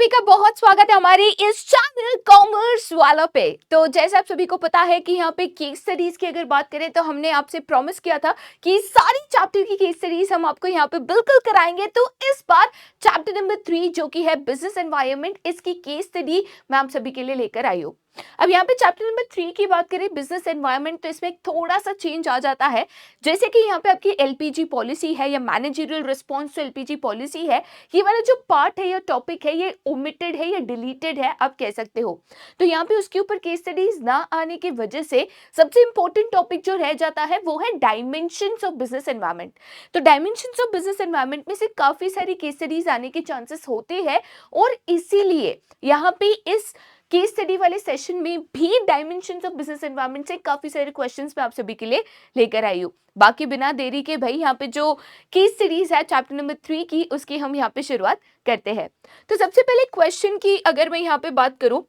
सभी का बहुत स्वागत है हमारे इस चैनल कॉमर्स वाला पे। तो जैसे आप सभी को पता है कि यहाँ पे केस स्टडीज की अगर बात करें तो हमने आपसे प्रॉमिस किया था कि सारी चैप्टर की केस स्टडीज हम आपको यहाँ पे बिल्कुल कराएंगे। तो इस बार चैप्टर नंबर 3 जो कि है बिजनेस एनवायरनमेंट, इसकी केस स्टडी मैं आप सभी के लिए लेकर आई हूँ। अब यहाँ पे चैप्टर नंबर 3 की बात करें बिजनेस एनवायरनमेंट, तो इसमें थोड़ा सा चेंज आ जाता है। जैसे कि यहाँ पे आपकी एलपीजी पॉलिसी है या managerial response to LPG policy है, ये वाला जो पार्ट है या टॉपिक है ये ओमिटेड है या डिलीटेड है, आप कह सकते हो। तो यहाँ पे उसके ऊपर केस स्टडीज ना आने की वजह से सबसे इंपॉर्टेंट टॉपिक जो रह जाता है वो है डायमेंशंस ऑफ बिजनेस एनवायरनमेंट। तो डायमेंशंस ऑफ बिजनेस एनवायरनमेंट में से काफी सारी केस स्टडीज आने के चांसेस होते हैं और इसीलिए यहाँ पे इस केस स्टडी वाले सेशन में भी डायमेंशंस ऑफ बिजनेस एनवायरनमेंट से काफी सारे क्वेश्चंस मैं आप सभी के लिए लेकर आई हूँ। बाकी बिना देरी के भाई यहाँ पे जो केस सीरीज है चैप्टर नंबर 3 की, उसकी हम यहाँ पे शुरुआत करते हैं। तो सबसे पहले क्वेश्चन की अगर मैं यहाँ पे बात करूं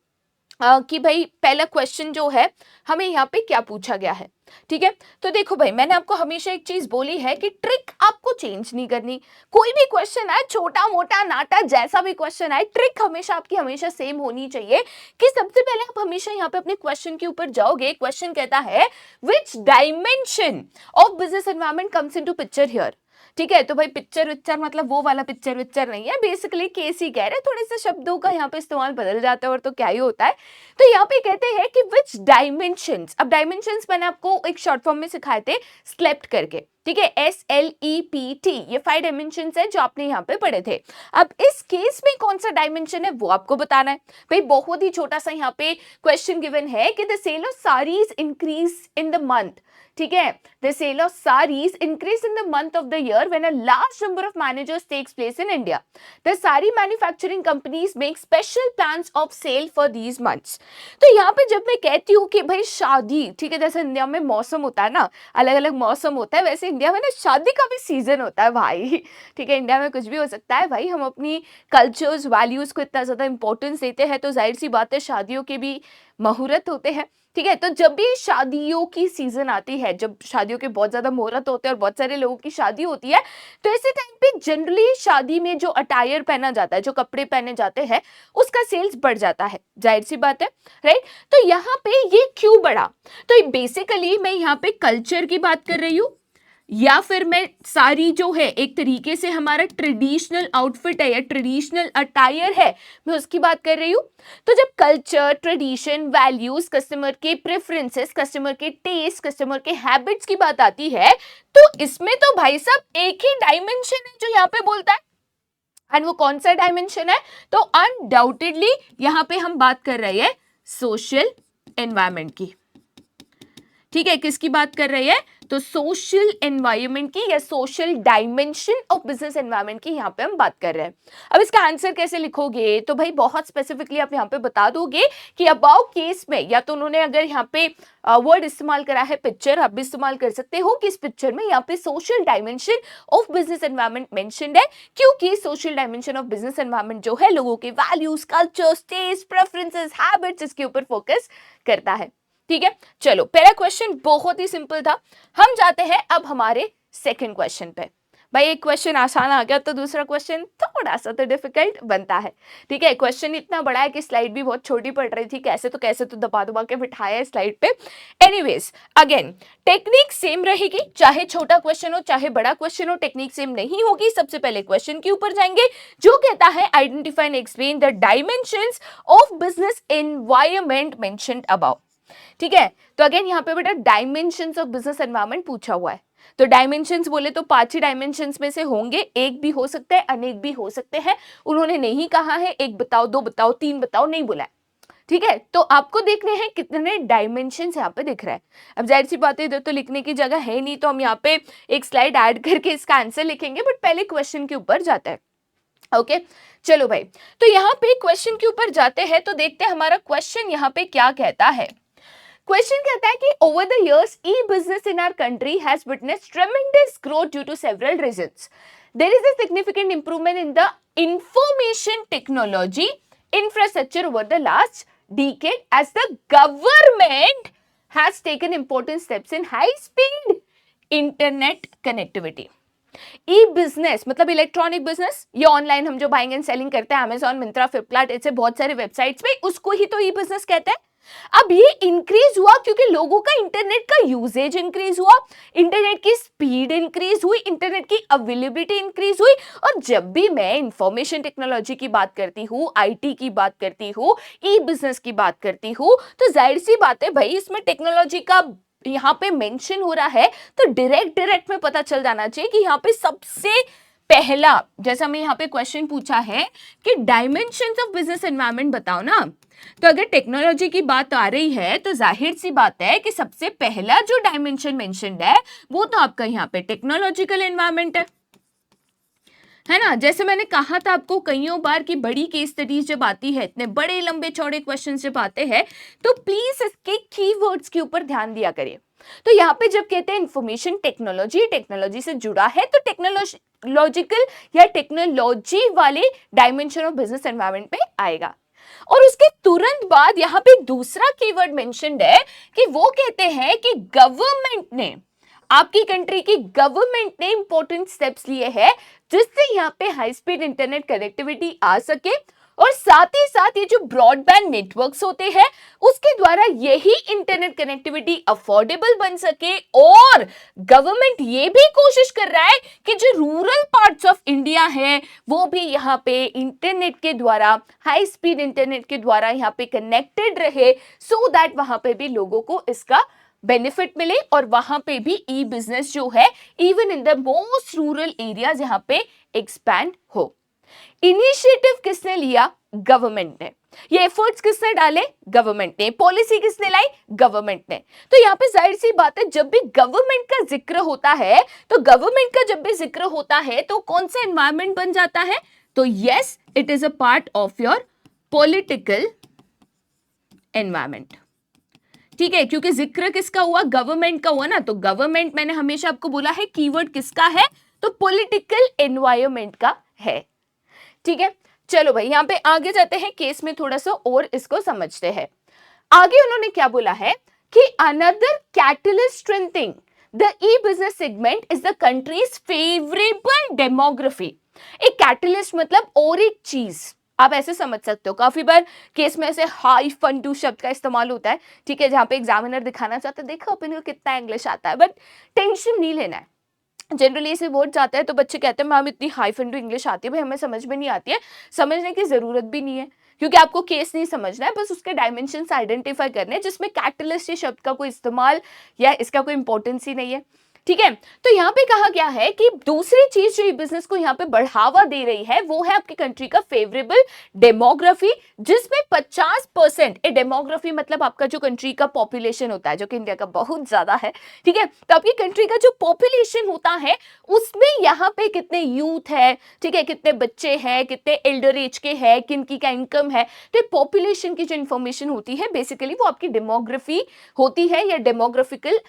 कि भाई पहला क्वेश्चन जो है हमें यहाँ पे क्या पूछा गया है, ठीक है। तो देखो भाई, मैंने आपको हमेशा एक चीज बोली है कि ट्रिक आपको चेंज नहीं करनी। कोई भी क्वेश्चन आए, छोटा मोटा नाटा जैसा भी क्वेश्चन आए, ट्रिक हमेशा आपकी हमेशा सेम होनी चाहिए कि सबसे पहले आप हमेशा यहाँ पे अपने क्वेश्चन के ऊपर जाओगे। क्वेश्चन कहता है which dimension of business environment comes into picture here, ठीक है। तो भाई पिक्चर विक्चर मतलब वो वाला पिक्चर विक्चर नहीं है, बेसिकली केस ही कह रहे हैं, थोड़े से शब्दों का यहाँ पे इस्तेमाल बदल जाता है और तो क्या ही होता है। तो यहाँ पे कहते हैं कि विच डायमेंशंस, अब डायमेंशंस मैंने आपको एक शॉर्ट फॉर्म में सिखाए थे स्लेप्ट करके, ठीक है, SLEPT, ये 5 डायमेंशंस है जो आपने यहाँ पे पढ़े थे। अब इस केस में कौन सा डायमेंशन है वो आपको बताना है। भाई बहुत ही छोटा सा यहाँ पे क्वेश्चन गिवन है कि the sale of saris increase in the month, ठीक है, the sale of saris increase in the month of the year when a large number of marriages takes place in India. The sari manufacturing companies make special plans of sale for these months. तो यहाँ पे जब मैं कहती हूँ कि भाई शादी, ठीक है, जैसे इंडिया में मौसम होता है ना, अलग अलग मौसम होता है, वैसे इंडिया में ना शादी का भी सीजन होता है भाई, ठीक है। इंडिया में कुछ भी हो सकता है भाई, हम अपनी कल्चर्स वैल्यूज को इतना ज्यादा इंपॉर्टेंस देते हैं, तो जाहिर सी बात है शादियों के भी मुहूर्त होते हैं, ठीक है। तो जब भी शादियों की सीजन आती है, जब शादियों के बहुत ज्यादा मुहूर्त होते हैं और बहुत सारे लोगों की शादी होती है, तो ऐसे टाइम पे जनरली शादी में जो अटायर पहना जाता है, जो कपड़े पहने जाते हैं, उसका सेल्स बढ़ जाता है, जाहिर सी बात है, राइट। तो यहाँ पे ये क्यों बढ़ा? तो बेसिकली मैं यहाँ पे कल्चर की बात कर रही हूँ या फिर मैं सारी जो है एक तरीके से हमारा ट्रेडिशनल आउटफिट है या ट्रेडिशनल अटायर है, मैं उसकी बात कर रही हूँ। तो जब कल्चर, ट्रेडिशन, वैल्यूज, कस्टमर के प्रेफरेंसेस, कस्टमर के टेस्ट, कस्टमर के हैबिट्स की बात आती है, तो इसमें तो भाई साहब एक ही डायमेंशन है जो यहाँ पे बोलता है, एंड वो कौन सा डायमेंशन है? तो अनडाउटेडली यहाँ पे हम बात कर रहे हैं सोशल एनवायरनमेंट की, ठीक है। किसकी बात कर रहे हैं? तो सोशल एनवायरनमेंट की या social dimension of business environment की यहाँ पे हम बात कर रहे हैं। अब इसका आंसर कैसे लिखोगे? तो भाई बहुत स्पेसिफिकली आप यहाँ पे बता दोगे कि अबाउ केस में, या तो उन्होंने अगर यहाँ पे वर्ड इस्तेमाल करा है पिक्चर, आप भी इस्तेमाल कर सकते हो कि इस पिक्चर में यहाँ पे social dimension of business environment mentioned है, क्योंकि social dimension of business environment जो है लोगों के values, cultures, taste, preferences, habits, इसके ऊपर फोकस करता है, ठीक है। चलो पहला क्वेश्चन बहुत ही सिंपल था। हम जाते हैं अब हमारे सेकंड क्वेश्चन पे। भाई एक क्वेश्चन आसान आ गया तो दूसरा क्वेश्चन थोड़ा सा तो डिफिकल्ट बनता है, ठीक है। क्वेश्चन इतना बड़ा है कि स्लाइड भी बहुत छोटी पड़ रही थी, कैसे तो दबा दबा के बिठाया है स्लाइड पे। एनीवेज अगेन टेक्निक सेम रहेगी, चाहे छोटा क्वेश्चन हो चाहे बड़ा क्वेश्चन हो, टेक्निक सेम नहीं होगी। सबसे पहले क्वेश्चन के ऊपर जाएंगे जो कहता है identify and explain the dimensions of business environment mentioned above, ठीक है। तो अगेन यहाँ पे बेटा डायमेंशंस ऑफ बिजनेस एनवायरनमेंट पूछा हुआ है, तो डायमेंशंस बोले तो 5 ही डायमेंशंस में से होंगे, एक भी हो सकता है, अनेक भी हो सकते हैं। उन्होंने नहीं कहा है एक बताओ, 2 बताओ, 3 बताओ, नहीं बोला है, ठीक है। तो आपको देखने हैं कितने डायमेंशंस यहाँ पे दिख रहा है। अब जाहिर सी बात है इधर तो लिखने की जगह है नहीं, तो हम यहाँ पे एक स्लाइड ऐड करके इसका आंसर लिखेंगे, बट पहले क्वेश्चन के ऊपर जाता है, ओके। चलो भाई, तो यहाँ पे क्वेश्चन के ऊपर जाते हैं, तो देखते हैं हमारा क्वेश्चन यहाँ पे क्या कहता है। क्वेश्चन कहता है कि over the years e business in our country has witnessed tremendous growth due to several reasons. There is a significant improvement in the information technology infrastructure over the last decade as the government has taken important steps in high speed internet connectivity. E business मतलब electronic business, ये online हम जो buying and selling करते हैं Amazon, Myntra, Flipkart, ऐसे बहुत सारे websites पे, उसको ही तो ई बिजनेस कहते हैं। अब ये इंक्रीज हुआ क्योंकि लोगों का इंटरनेट का यूजेज इंक्रीज हुआ, इंटरनेट की स्पीड इंक्रीज हुई, इंटरनेट की अवेलेबिलिटी इंक्रीज हुई। और जब भी मैं इंफॉर्मेशन टेक्नोलॉजी की बात करती हूँ, आईटी की बात करती हूँ, ई बिजनेस की बात करती हूँ, तो जाहिर सी बात है भाई इसमें टेक्नोलॉजी का यहाँ पे मेंशन हो रहा है, तो डायरेक्ट में पता चल जाना चाहिए कि यहाँ पे सबसे पहला, जैसा मैं यहाँ पे क्वेश्चन पूछा है कि डायमेंशंस ऑफ बिजनेस एनवायरनमेंट बताओ ना, तो अगर टेक्नोलॉजी की बात आ रही है तो जाहिर सी बात है कि सबसे पहला जो डायमेंशन मेंशन्ड है वो तो आपका यहाँ पे टेक्नोलॉजिकल एनवायरनमेंट है ना। जैसे मैंने कहा था आपको कईयों बार कि बड़ी केस स्टडीज जब आती है, इतने बड़े लंबे चौड़े क्वेश्चन जब आते हैं, तो प्लीज इसके कीवर्ड्स के ऊपर ध्यान दिया करिए। तो यहाँ पे जब कहते हैं इंफॉर्मेशन टेक्नोलॉजी, टेक्नोलॉजी से जुड़ा है, तो टेक्नोलॉजिकल या टेक्नोलॉजी वाले डायमेंशन ऑफ बिजनेस एनवायरनमेंट में आएगा। और उसके तुरंत बाद यहाँ पे दूसरा कीवर्ड मेंशन्ड है कि वो कहते हैं कि गवर्नमेंट ने, आपकी कंट्री की गवर्नमेंट ने इंपॉर्टेंट स्टेप्स लिए हैं जिससे यहाँ पे हाई स्पीड इंटरनेट कनेक्टिविटी आ सके, और साथ ही साथ ये जो ब्रॉडबैंड नेटवर्क्स होते हैं उसके द्वारा यही इंटरनेट कनेक्टिविटी अफोर्डेबल बन सके। और गवर्नमेंट ये भी कोशिश कर रहा है कि जो रूरल पार्ट्स ऑफ इंडिया है वो भी यहाँ पे इंटरनेट के द्वारा, हाई स्पीड इंटरनेट के द्वारा यहाँ पे कनेक्टेड रहे, सो दैट वहां पे भी लोगों को इसका बेनिफिट मिले और वहां पे भी ई बिजनेस जो है even in the most rural areas यहाँ पे एक्सपैंड हो। इनिशिएटिव किसने लिया? गवर्नमेंट ने। ये एफर्ट्स किसने डाले? गवर्नमेंट ने। पॉलिसी किसने लाई? गवर्नमेंट ने। तो यहाँ पे जाहिर सी बात है जब भी गवर्नमेंट का जिक्र होता है, तो गवर्नमेंट का जब भी जिक्र होता है तो कौन सा एनवायरनमेंट बन जाता है? तो yes, it is a part of your political environment. ठीक है, क्योंकि जिक्र किसका हुआ? गवर्नमेंट का हुआ ना। तो गवर्नमेंट मैंने हमेशा आपको बोला है कीवर्ड किसका है? तो पॉलिटिकल एनवायरनमेंट का है। ठीक है, चलो भाई यहां पे आगे जाते हैं, केस में थोड़ा सा और इसको समझते हैं। आगे उन्होंने क्या बोला है कि another catalyst strengthening the E business segment is the countries favourable demography. एक कैटलिस्ट मतलब और एक चीज, आप ऐसे समझ सकते हो। काफी बार केस में ऐसे हाई फंडू शब्द का इस्तेमाल होता है, ठीक है, जहां पे एग्जामिनर दिखाना चाहता है देखो अपन को कितना इंग्लिश आता है, बट टेंशन नहीं लेना है। जनरली इसे वर्ड जाता है तो बच्चे कहते हैं मैम इतनी हाई फंडू इंग्लिश आती है, भाई हमें समझ में नहीं आती है। समझने की जरूरत भी नहीं है, क्योंकि आपको केस नहीं समझना है, बस उसके डायमेंशंस आइडेंटिफाई करने हैं जिसमें कैटलिस्ट शब्द का कोई इस्तेमाल या इसका कोई इंपॉर्टेंस ही नहीं है। ठीक है, तो यहाँ पे कहा गया है कि दूसरी चीज जो बिजनेस को यहाँ पे बढ़ावा दे रही है वो है आपकी कंट्री का फेवरेबल डेमोग्राफी, जिसमें 50% ए डेमोग्राफी मतलब आपका जो कंट्री का पॉपुलेशन होता है, जो कि इंडिया का बहुत ज्यादा है। ठीक है, तो आपकी कंट्री का जो पॉपुलेशन होता है उसमें यहाँ पे कितने यूथ है, ठीक है, कितने बच्चे हैं, कितने एल्डर एज के हैं, किनकी का इनकम है, तो पॉपुलेशन की जो इंफॉर्मेशन होती है बेसिकली वो आपकी डेमोग्राफी होती है या डेमोग्राफिकल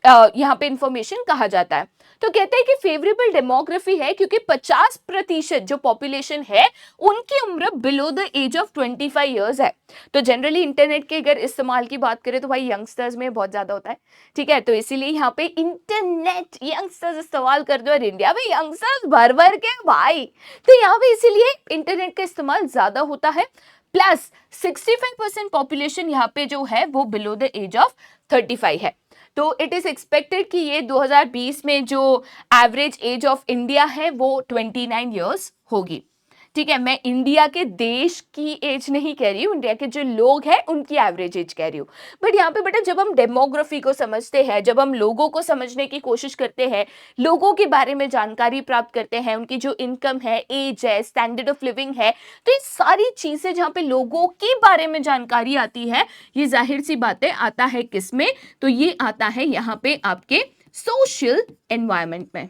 यहाँ पे इंफॉर्मेशन कहा जाता है। तो कहते हैं कि फेवरेबल डेमोग्राफी है क्योंकि 50% जो पॉपुलेशन है उनकी उम्र below the age of 25 years है। तो जनरली इंटरनेट के अगर इस्तेमाल की बात करें तो भाई यंगस्टर्स में बहुत ज्यादा होता है। ठीक है, तो इसीलिए यहाँ पे इंटरनेट यंगस्टर्स इस्तेमाल कर दो, और इंडिया में यंगस्टर्स भर भर के भाई, तो यहाँ पे इसीलिए इंटरनेट का इस्तेमाल ज्यादा होता है। प्लस 65% पॉपुलेशन यहाँ पे जो है वो बिलो द एज ऑफ 35 है। तो इट इज एक्सपेक्टेड कि ये 2020 में जो एवरेज एज ऑफ इंडिया है वो 29 इयर्स होगी। ठीक है, मैं इंडिया के देश की एज नहीं कह रही हूँ, इंडिया के जो लोग हैं उनकी एवरेज एज कह रही हूँ। बट यहाँ पे बेटा जब हम डेमोग्राफी को समझते हैं, जब हम लोगों को समझने की कोशिश करते हैं, लोगों के बारे में जानकारी प्राप्त करते हैं, उनकी जो इनकम है, एज है, स्टैंडर्ड ऑफ लिविंग है, तो ये सारी चीजें जहाँ पे लोगों के बारे में जानकारी आती है, ये जाहिर सी बातें आता है किसमें? तो ये आता है यहाँ पे आपके सोशल एनवायरमेंट में।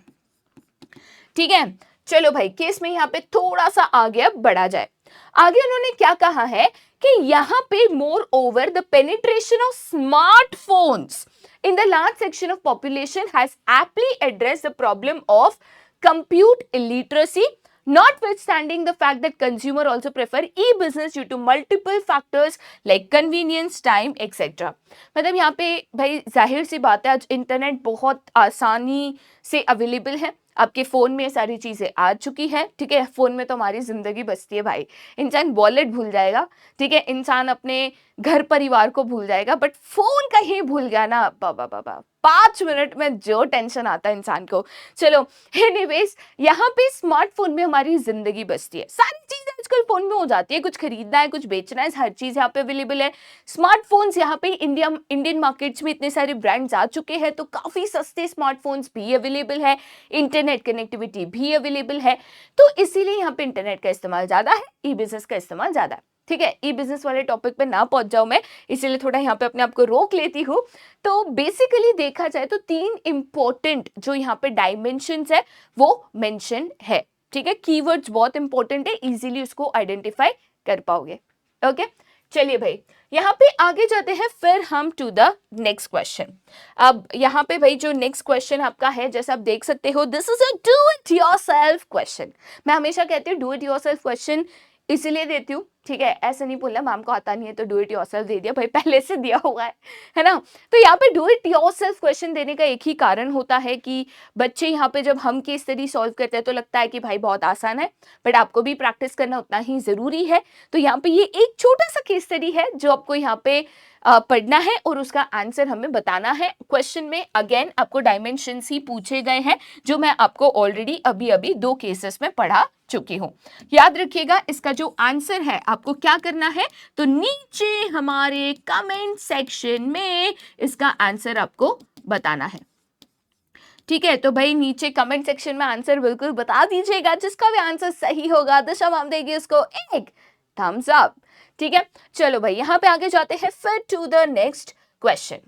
ठीक है, चलो भाई केस में यहाँ पे थोड़ा सा आगे बढ़ा जाए। आगे उन्होंने क्या कहा है कि यहाँ पे more over the penetration of smartphones in the large section of population has aptly address the problem of compute illiteracy, notwithstanding the fact that consumer also prefer e-business due to multiple factors like convenience, time, etc. मतलब यहाँ पे भाई जाहिर सी बात है आज internet बहुत आसानी से अवेलेबल है, आपके फोन में सारी चीजें आ चुकी है, ठीक है। फोन में तो हमारी जिंदगी बसती है भाई। इंसान वॉलेट भूल जाएगा, ठीक है, इंसान अपने घर परिवार को भूल जाएगा, बट फोन कहीं भूल गया ना, बाबा बाबा 5 मिनट में जो टेंशन आता है इंसान को। चलो एनीवेज, यहाँ पे स्मार्टफोन में हमारी जिंदगी बसती है, सारी चीजें आजकल फोन में हो जाती है, कुछ खरीदना है, कुछ बेचना है, हर चीज यहाँ पे अवेलेबल है। स्मार्टफोन्स यहाँ पे इंडियन मार्केट्स में इतने सारे ब्रांड्स आ चुके हैं, तो काफी सस्ते स्मार्टफोन्स भी अवेलेबल है, इंटरनेट कनेक्टिविटी भी अवेलेबल है, तो इसीलिए यहाँ पे इंटरनेट का इस्तेमाल ज्यादा है, ई बिजनेस का इस्तेमाल ज्यादा है, ठीक है। ई बिजनेस वाले टॉपिक पे ना पहुंच जाऊं मैं, इसीलिए थोड़ा यहाँ पे अपने आप को रोक लेती हूँ। तो बेसिकली देखा जाए तो 3 इंपॉर्टेंट जो यहाँ पे डायमेंशंस है वो मेंशन है, ठीक है। कीवर्ड्स बहुत इंपॉर्टेंट है, इजीली उसको आइडेंटिफाई कर पाओगे। ओके, चलिए भाई यहाँ पे आगे जाते हैं, फिर हम टू द नेक्स्ट क्वेश्चन। अब यहाँ पे भाई जो नेक्स्ट क्वेश्चन आपका है, जैसे आप देख सकते हो, this is a do it yourself question. मैं हमेशा कहती हूँ डू इट योरसेल्फ क्वेश्चन इसलिए देती हूँ, ठीक है, ऐसा नहीं बोलना मैम को आता नहीं है तो डू इट योरसेल्फ दे दिया, भाई पहले से दिया हुआ है ना। तो यहाँ पे डू इट योरसेल्फ क्वेश्चन देने का एक ही कारण होता है कि बच्चे यहाँ पे जब हम केस स्टडी सॉल्व करते हैं तो लगता है कि भाई बहुत आसान है, बट आपको भी प्रैक्टिस करना उतना ही जरूरी है। तो यहाँ पे ये एक छोटा सा केस स्टडी है जो आपको यहाँ पे पढ़ना है और उसका आंसर हमें बताना है। क्वेश्चन में अगेन आपको डायमेंशंस ही पूछे गए हैं, जो मैं आपको ऑलरेडी अभी अभी 2 केसेस में पढ़ा चुकी हूं। याद रखिएगा, इसका जो आंसर है आपको क्या करना है, तो नीचे हमारे कमेंट सेक्शन में इसका आंसर आपको बताना है, ठीक है। तो भाई नीचे कमेंट सेक्शन में आंसर बिल्कुल बता दीजिएगा, जिसका भी आंसर सही होगा दिशा मैम देगी उसको एक थम्स अप, ठीक है। चलो भाई यहाँ पे आगे जाते हैं फिर टू द नेक्स्ट क्वेश्चन।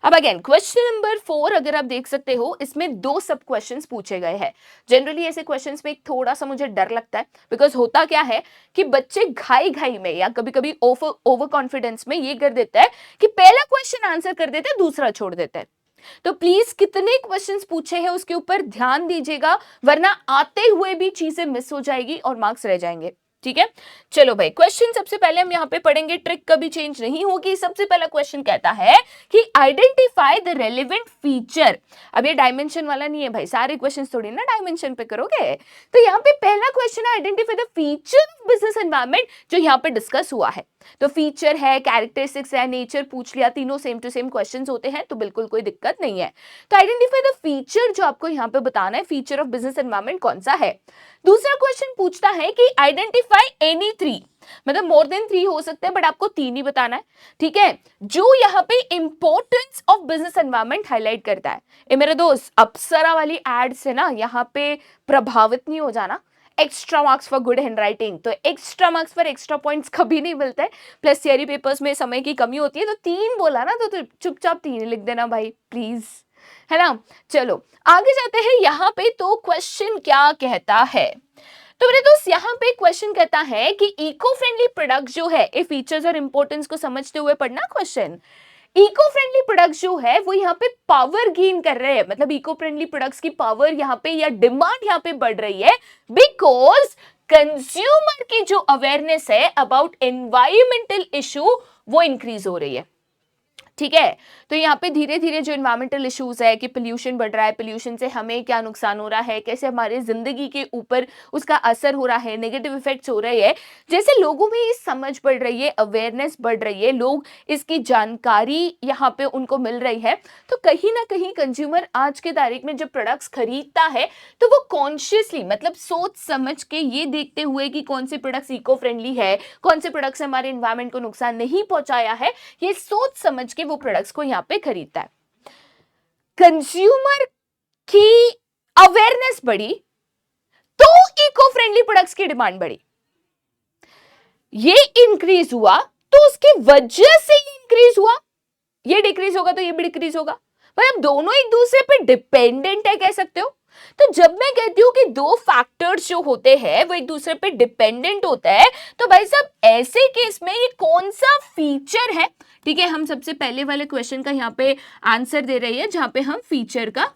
अब अगेन क्वेश्चन नंबर 4 अगर आप देख सकते हो, इसमें 2 सब क्वेश्चंस पूछे गए हैं। जनरली ऐसे क्वेश्चंस में थोड़ा सा मुझे डर लगता है, बिकॉज होता क्या है कि बच्चे घाई घाई में या कभी कभी ओवर कॉन्फिडेंस में ये कर देता है कि पहला क्वेश्चन आंसर कर देते हैं, दूसरा छोड़ देते हैं। तो प्लीज कितने क्वेश्चंस पूछे हैं उसके ऊपर ध्यान दीजिएगा, वरना आते हुए भी चीजें मिस हो जाएगी और मार्क्स रह जाएंगे, ठीक है। चलो भाई क्वेश्चन सबसे पहले हम यहाँ पे पढ़ेंगे, ट्रिक कभी चेंज नहीं होगी। सबसे पहला क्वेश्चन कहता है कि आइडेंटिफाई द रेलेवेंट फीचर। अब ये डायमेंशन वाला नहीं है भाई, सारे क्वेश्चन थोड़ी ना डायमेंशन पे करोगे। तो यहाँ पे पहला क्वेश्चन है identify the feature of business environment, जो यहाँ पे डिस्कस हुआ है। तो फीचर है, कैरेक्टरिस्टिक्स है, नेचर पूछ लिया, तीनों सेम टू सेम क्वेश्चंस होते हैं, तो बिल्कुल कोई दिक्कत नहीं है। तो आइडेंटिफाई द फीचर जो आपको यहाँ पे बताना है, फीचर ऑफ बिजनेस एनवायरनमेंट कौन सा है। दूसरा क्वेश्चन पूछता है कि आइडेंटिफाई एनी 3, मतलब मोर देन 3 हो सकते हैं, बट आपको 3 ही बताना है, ठीक है, जो यहाँ पे importance of business environment highlight करता है। ए मेरे दोस्त, अप्सरा वाली एड से ना यहाँ पे प्रभावित नहीं हो जाना। Extra marks for good hand writing, तो एक्स्ट्रा मार्क्स पर एक्स्ट्रा पॉइंट्स कभी नहीं मिलते हैं, प्लस थियरी पेपर्स में समय की कमी होती है, तो 3 बोला ना तो चुपचाप 3 लिख देना भाई प्लीज, है ना। चलो आगे जाते हैं यहाँ पे, तो क्वेश्चन क्या कहता है, तो मेरे दोस्त यहाँ पे क्वेश्चन कहता है कि इको फ्रेंडली प्रोडक्ट जो है, ये फीचर्स और इंपॉर्टेंस को समझते हुए पढ़ना क्वेश्चन। इको फ्रेंडली प्रोडक्ट्स जो है वो यहाँ पे पावर गेन कर रहे हैं, मतलब इको फ्रेंडली प्रोडक्ट्स की पावर यहाँ पे या डिमांड यहाँ पे बढ़ रही है, बिकॉज कंज्यूमर की जो अवेयरनेस है अबाउट एनवायरमेंटल इशू वो इंक्रीज हो रही है, ठीक है। तो यहाँ पे धीरे धीरे जो इन्वायरमेंटल इश्यूज है कि पोल्यूशन बढ़ रहा है, पोल्यूशन से हमें क्या नुकसान हो रहा है, कैसे हमारे जिंदगी के ऊपर उसका असर हो रहा है, नेगेटिव इफेक्ट्स हो रहे हैं, जैसे लोगों में ये समझ बढ़ रही है, अवेयरनेस बढ़ रही है, लोग इसकी जानकारी यहाँ पे उनको मिल रही है, तो कहीं ना कहीं कंज्यूमर आज के तारीख में जब प्रोडक्ट्स खरीदता है तो वो कॉन्शियसली, मतलब सोच समझ के ये देखते हुए कि कौन से प्रोडक्ट्स इको फ्रेंडली है, कौन से प्रोडक्ट्स हमारे एनवायरमेंट को नुकसान नहीं पहुंचाया है, ये सोच समझ के वो प्रोडक्ट्स को यहाँ पे खरीदता है। कंज्यूमर की अवेयरनेस बढ़ी तो इको फ्रेंडली प्रोडक्ट्स की डिमांड बढ़ी, ये इंक्रीज हुआ तो उसकी वजह से ये इंक्रीज हुआ, ये डिक्रीज होगा तो ये भी डिक्रीज होगा, मतलब दोनों एक दूसरे पे डिपेंडेंट है, कह सकते हो। तो जब मैं कहती हूं कि 2 फैक्टर्स जो होते हैं वो एक दूसरे पे डिपेंडेंट होता है, तो भाई साहब ऐसे केस में ये कौन सा फीचर है, ठीक है, हम सबसे पहले वाले क्वेश्चन का यहाँ पे आंसर दे रहे हैं, जहां पे हम फीचर का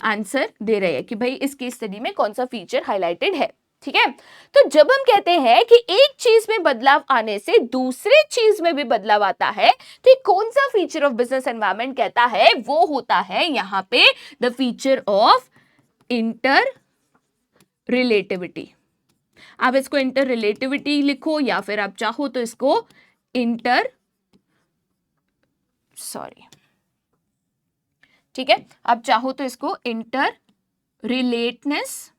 आंसर दे रहे हैं कि भाई इस केस स्टडी में कौन सा फीचर हाईलाइटेड है, ठीक है। तो जब हम कहते हैं कि एक चीज में बदलाव आने से दूसरे चीज में भी बदलाव आता है, तो कौन सा फीचर ऑफ बिजनेस एनवायरनमेंट कहता है, वो होता है यहाँ पे the feature of inter relativity. आप इसको इंटर रिलेटिविटी लिखो या फिर आप चाहो तो इसको ठीक है, आप चाहो तो इसको इंटर रिलेटनेस,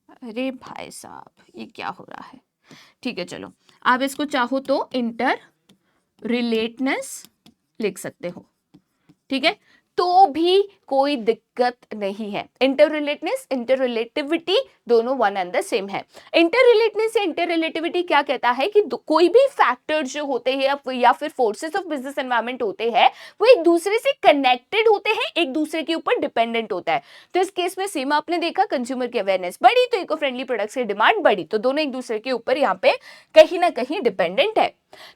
अरे भाई साहब ये क्या हो रहा है, ठीक है चलो, आप इसको चाहो तो इंटर रिलेटनेस लिख सकते हो, ठीक है, तो भी कोई दिक्कत नहीं है। इंटर रिलेटनेस, इंटर रिलेटिविटी दोनों वन एंड द सेम है। इंटर रिलेटनेस से इंटर रिलेटिविटी क्या कहता है कि कोई भी फैक्टर्स जो होते हैं या फिर फोर्सेस ऑफ बिजनेस एनवायरनमेंट होते हैं वो एक दूसरे से कनेक्टेड होते हैं, एक दूसरे के ऊपर डिपेंडेंट होता है। तो इस केस में सेम आपने देखा, कंज्यूमर की अवेयरनेस बढ़ी तो इको फ्रेंडली प्रोडक्ट्स की डिमांड बढ़ी, तो दोनों एक दूसरे के ऊपर यहाँ पे कहीं ना कहीं डिपेंडेंट है।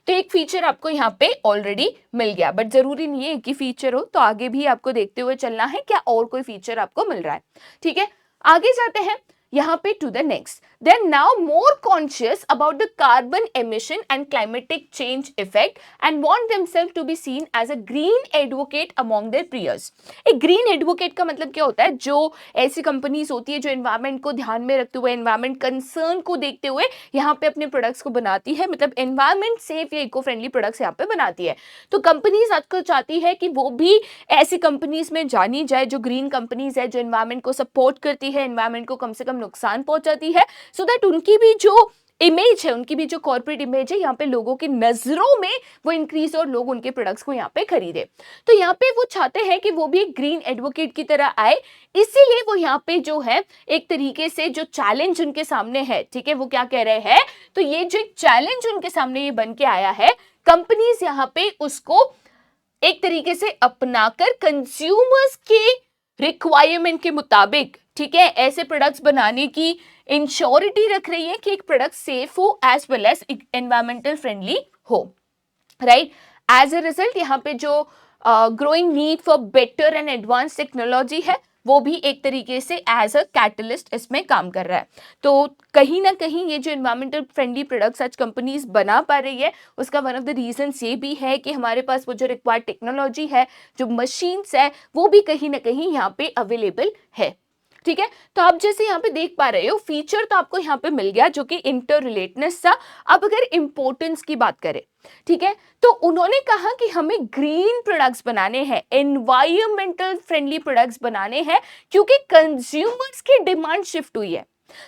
तो एक फीचर आपको यहाँ पे ऑलरेडी मिल गया, बट जरूरी नहीं है एक ही फीचर हो, तो आगे भी आपको देखते हुए चलना है क्या और कोई फीचर आपको मिल रहा है, ठीक है। आगे जाते हैं यहाँ पे to the next, they are now more conscious about the carbon emission and climatic change effect and want themselves to be seen as a green advocate among their peers. एक ग्रीन एडवोकेट का मतलब क्या होता है, जो ऐसी companies होती है जो एनवायरमेंट को ध्यान में रखते हुए, एनवायरमेंट कंसर्न को देखते हुए यहाँ पे अपने प्रोडक्ट्स को बनाती है, मतलब एनवायरमेंट सेफ या इको फ्रेंडली प्रोडक्ट्स यहाँ पे बनाती है। तो कंपनीज आजकल चाहती है कि वो भी ऐसी कंपनीज में जानी जाए जो ग्रीन कंपनीज है, जो एनवायरमेंट को सपोर्ट करती है, एनवायरमेंट को कम से कम नुकसान पहुंचाती है, सो दैट उनकी भी जो इमेज है, उनकी भी जो कॉर्पोरेट इमेज है यहाँ पे लोगों की नजरों में वो इंक्रीज और लोग उनके प्रोडक्ट्स को यहाँ पे खरीदे। तो यहाँ पे वो चाहते हैं कि वो भी एक ग्रीन एडवोकेट की तरह आए, इसीलिए वो यहाँ पे जो है एक तरीके से जो चैलेंज उनके सामने है, ठीक है, वो क्या कह रहे हैं, तो ये जो एक चैलेंज उनके सामने ये बन के आया है, कंपनीज यहाँ पे उसको एक तरीके से अपनाकर कंज्यूमर्स के रिक्वायरमेंट के मुताबिक, ठीक है, ऐसे प्रोडक्ट्स बनाने की इंश्योरिटी रख रही है कि एक प्रोडक्ट सेफ हो as well as environmental friendly हो, राइट। एज अ रिजल्ट यहाँ पे जो growing need for better and advance technology है वो भी एक तरीके से एज अ कैटलिस्ट इसमें काम कर रहा है। तो कहीं ना कहीं ये जो एनवायरमेंटल फ्रेंडली प्रोडक्ट्स आज कंपनीज बना पा रही है, उसका वन ऑफ द रीजंस ये भी है कि हमारे पास वो जो रिक्वायर्ड टेक्नोलॉजी है, जो मशीन्स है, वो भी कहीं ना कहीं यहाँ पे अवेलेबल है, ठीक है। तो आप जैसे यहाँ पे देख पा रहे हो, फीचर तो आपको यहाँ पे मिल गया जो कि इंटर रिलेटेडनेस था। अब अगर इंपॉर्टेंस की बात करें, ठीक है, तो उन्होंने कहा कि हमें ग्रीन प्रोडक्ट्स बनाने हैं, एनवायरमेंटल फ्रेंडली प्रोडक्ट्स बनाने हैं, क्योंकि कंज्यूमर्स की डिमांड शिफ्ट हुई है।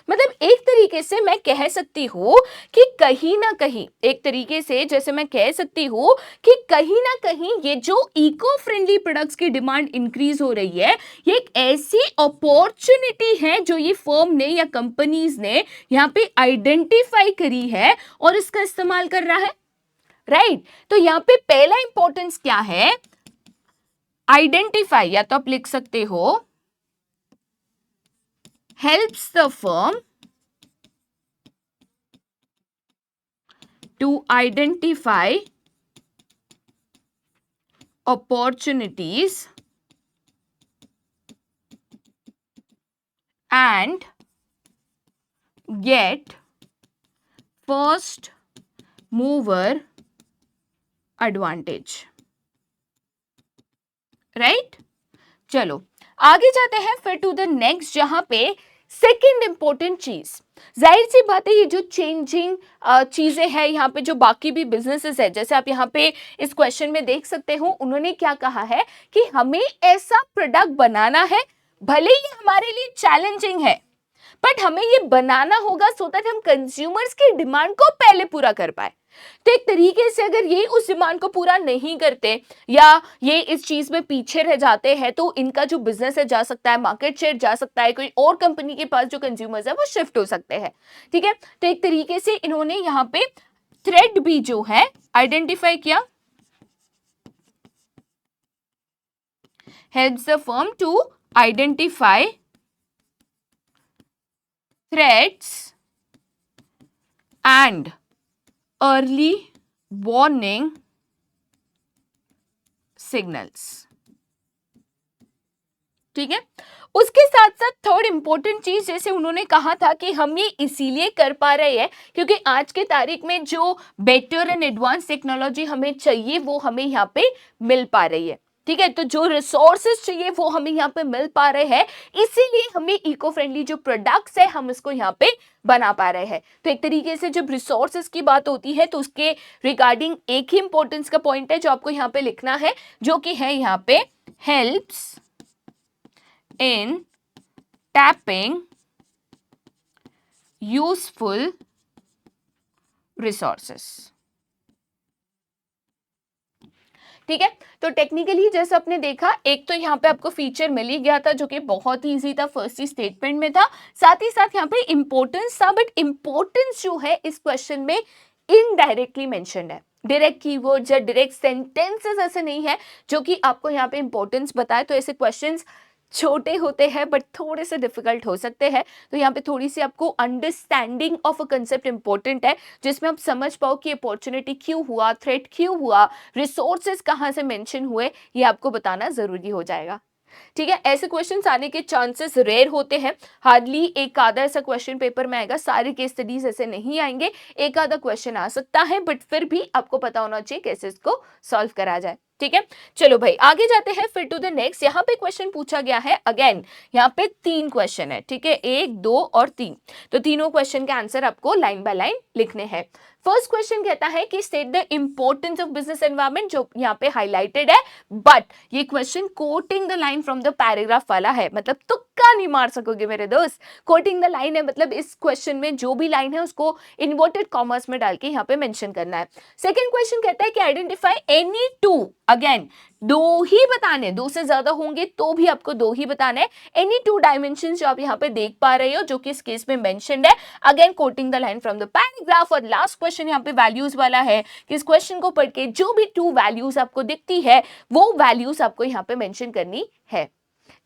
मतलब एक तरीके से मैं कह सकती हूँ कि कहीं ना कहीं, एक तरीके से जैसे मैं कह सकती हूँ कि कहीं ना कहीं ये जो इको फ्रेंडली प्रोडक्ट्स की डिमांड इंक्रीज हो रही है, ये एक ऐसी अपॉर्चुनिटी है जो ये फर्म ने या कंपनीज ने यहाँ पे आइडेंटिफाई करी है और इसका इस्तेमाल कर रहा है, राइट। तो यहाँ पे पहला इंपॉर्टेंस क्या है, आइडेंटिफाई, या तो आप लिख सकते हो helps the firm to identify opportunities and get first mover advantage, right? चलो आगे जाते हैं फिर टू द नेक्स्ट, जहां पे सेकेंड इंपॉर्टेंट चीज, जाहिर सी बात है ये जो चेंजिंग चीजें हैं यहाँ पे, जो बाकी भी बिजनेसेस है, जैसे आप यहाँ पे इस क्वेश्चन में देख सकते हो, उन्होंने क्या कहा है कि हमें ऐसा प्रोडक्ट बनाना है, भले ही हमारे लिए चैलेंजिंग है, बट हमें ये बनाना होगा सो दैट हम कंज्यूमर्स की डिमांड को पहले पूरा कर पाए। तो एक तरीके से अगर ये उस डिमांड को पूरा नहीं करते या ये इस चीज में पीछे रह जाते हैं, तो इनका जो बिजनेस है जा सकता है, मार्केट शेयर जा सकता है, कोई और कंपनी के पास जो कंज्यूमर्स है वो शिफ्ट हो सकते हैं, ठीक है। तो एक तरीके से इन्होंने यहाँ पे थ्रेड भी जो है आइडेंटिफाई किया, helps the firm to identify threats and early warning signals, ठीक है। उसके साथ साथ थर्ड इंपॉर्टेंट चीज, जैसे उन्होंने कहा था कि हम ये इसीलिए कर पा रहे हैं क्योंकि आज के तारीख में जो बेटर एंड एडवांस टेक्नोलॉजी हमें चाहिए वो हमें यहाँ पे मिल पा रही है, ठीक है, तो जो रिसोर्सेज चाहिए वो हमें यहाँ पे मिल पा रहे हैं, इसीलिए हमें इको फ्रेंडली जो प्रोडक्ट्स है हम इसको यहाँ पे बना पा रहे हैं। तो एक तरीके से जब रिसोर्सेज की बात होती है तो उसके रिगार्डिंग एक ही इंपॉर्टेंस का पॉइंट है जो आपको यहाँ पे लिखना है, जो कि है यहाँ पे helps in tapping useful resources. ठीक है, तो टेक्निकली जैसे आपने देखा, एक तो यहाँ पे आपको फीचर मिल ही गया था जो कि बहुत ही इजी था, फर्स्ट ही स्टेटमेंट में था, साथ ही साथ यहाँ पे इंपॉर्टेंस था, बट इंपॉर्टेंस जो है इस क्वेश्चन में इनडायरेक्टली मेंशन्ड है। डायरेक्ट कीवर्ड्स या डायरेक्ट सेंटेंसेस ऐसे नहीं है जो कि आपको यहाँ पे इंपॉर्टेंस बताए। तो ऐसे क्वेश्चंस छोटे होते हैं बट थोड़े से डिफिकल्ट हो सकते हैं, तो यहाँ पे थोड़ी सी आपको understanding of a concept important है, जिसमें आप समझ पाओ कि अपॉर्चुनिटी क्यों हुआ, थ्रेट क्यों हुआ, रिसोर्सेज कहाँ से मेंशन हुए, ये आपको बताना जरूरी हो जाएगा। ठीक है, ऐसे क्वेश्चंस आने के चांसेस रेयर होते हैं, हार्डली एक आधा ऐसा क्वेश्चन पेपर में आएगा, सारे केस स्टडीज ऐसे नहीं आएंगे, एक आधा क्वेश्चन आ सकता है, बट फिर भी आपको पता होना चाहिए कैसे इसको सॉल्व करा जाए। ठीक है, चलो भाई आगे जाते हैं फिर टू द नेक्स्ट। यहाँ पे क्वेश्चन पूछा गया है, अगेन यहाँ पे 3 क्वेश्चन है। ठीक है, 1, 2 और 3, तो तीनों क्वेश्चन के आंसर आपको लाइन बाय लाइन लिखने हैं। फर्स्ट क्वेश्चन कहता है कि state the importance of business environment, जो यहाँ पे हाईलाइटेड है, बट ये question coating the line from the paragraph वाला है, मतलब तुक्का नहीं मार सकोगे मेरे दोस्त। कोटिंग द लाइन है मतलब इस क्वेश्चन में जो भी लाइन है उसको इन्वर्टेड कॉमर्स में डाल के यहाँ पे मेंशन करना है। सेकंड क्वेश्चन कहता है कि आइडेंटिफाई एनी टू, अगेन 2 ही बताने, 2 से ज्यादा होंगे तो भी आपको 2 ही बताने, एनी 2 डायमेंशन जो आप यहाँ पे देख पा रहे हो जो कि इस केस में मेंशन्ड है, again coating the line from the paragraph. और लास्ट क्वेश्चन यहाँ पे वैल्यूज वाला है कि इस क्वेश्चन को पढ़ के जो भी 2 वैल्यूज आपको दिखती है वो वैल्यूज आपको यहाँ पे मेंशन करनी है।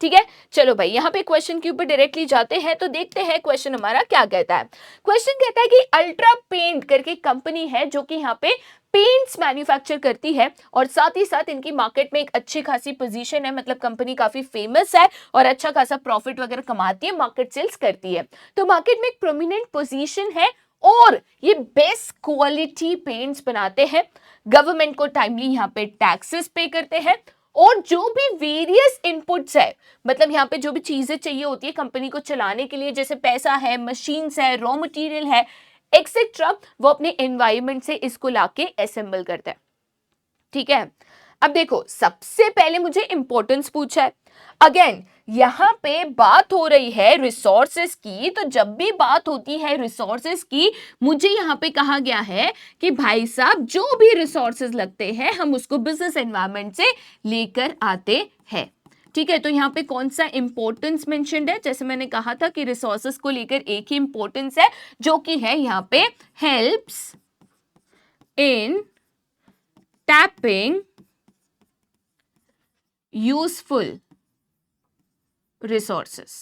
ठीक है, चलो भाई यहाँ पे क्वेश्चन के ऊपर डायरेक्टली जाते हैं, तो देखते हैं क्वेश्चन हमारा क्या कहता है। क्वेश्चन कहता है कि अल्ट्रा पेंट करके कंपनी है जो कि यहाँ पे पेंट्स मैन्युफैक्चर करती है, और साथ ही साथ इनकी मार्केट में एक अच्छी खासी पोजीशन है, मतलब कंपनी काफी फेमस है और अच्छा खासा प्रॉफिट वगैरह कमाती है, मार्केट सेल्स करती है, तो मार्केट में एक प्रोमिनेंट पोजीशन है और ये बेस्ट क्वालिटी पेंट्स बनाते हैं, गवर्नमेंट को टाइमली यहाँ पे टैक्सेस पे करते हैं, और जो भी वेरियस इनपुट्स है, मतलब यहाँ पे जो भी चीजें चाहिए होती है कंपनी को चलाने के लिए, जैसे पैसा है, मशीन्स है, रॉ मटेरियल है, एक्सेट्रा, वो अपने एनवायरनमेंट से इसको लाके असेंबल करता है। ठीक है, अब देखो सबसे पहले मुझे इंपॉर्टेंस पूछा है, अगेन यहां पे बात हो रही है रिसोर्सेस की, तो जब भी बात होती है रिसोर्सेस की, मुझे यहां पे कहा गया है कि भाई साहब जो भी रिसोर्सेस लगते हैं हम उसको बिजनेस एनवायरनमेंट से लेकर आते हैं। ठीक है, तो यहाँ पे कौन सा इंपॉर्टेंस मेंशन्ड है, जैसे मैंने कहा था कि रिसोर्सेस को लेकर एक ही इंपॉर्टेंस है जो कि है यहाँ पे helps in tapping useful resources.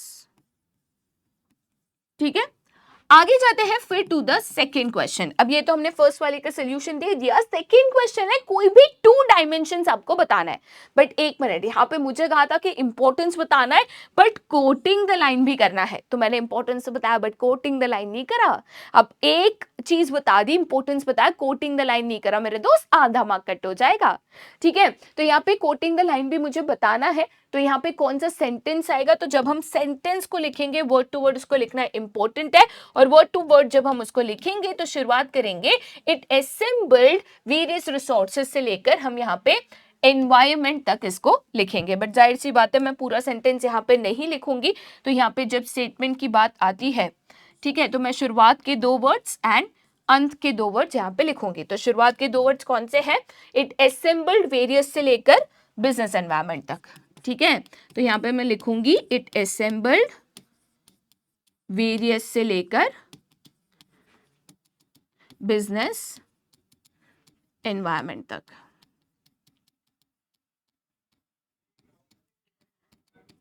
ठीक है, आगे जाते हैं फिर टू द सेकेंड क्वेश्चन। अब ये तो हमने फर्स्ट वाले का सोल्यूशन दे दिया, सेकेंड क्वेश्चन है कोई भी 2 डायमेंशंस आपको बताना है, बट एक मिनट, यहाँ पे मुझे कहा था कि इंपॉर्टेंस बताना है बट कोटिंग द लाइन भी करना है, तो मैंने इंपॉर्टेंस बताया बट कोटिंग द लाइन नहीं करा। अब एक चीज बता दी, इंपॉर्टेंस बताया, कोटिंग द लाइन नहीं करा, मेरे दोस्त आधा मार्क कट हो जाएगा। ठीक है, तो यहाँ पे कोटिंग द लाइन भी मुझे बताना है, तो यहाँ पे कौन सा सेंटेंस आएगा, तो जब हम सेंटेंस को लिखेंगे वर्ड टू वर्ड उसको लिखना इंपॉर्टेंट है, और वर्ड टू वर्ड जब हम उसको लिखेंगे तो शुरुआत करेंगे इट असेंबल्ड वेरियस रिसोर्सेज से लेकर हम यहाँ पे एनवायरमेंट तक इसको लिखेंगे, बट जाहिर सी बात है मैं पूरा सेंटेंस यहाँ पे नहीं लिखूंगी, तो यहाँ पे जब स्टेटमेंट की बात आती है, ठीक है, तो मैं शुरुआत के 2 वर्ड्स एंड अंत के 2 वर्ड्स यहाँ पे लिखूंगी। तो शुरुआत के 2 वर्ड्स कौन से हैं, इट असेंबल्ड वेरियस से लेकर बिजनेस एनवायरमेंट तक। ठीक है, तो यहाँ पे मैं लिखूंगी इट असेंबल्ड वेरियस से लेकर बिजनेस एनवायरमेंट तक।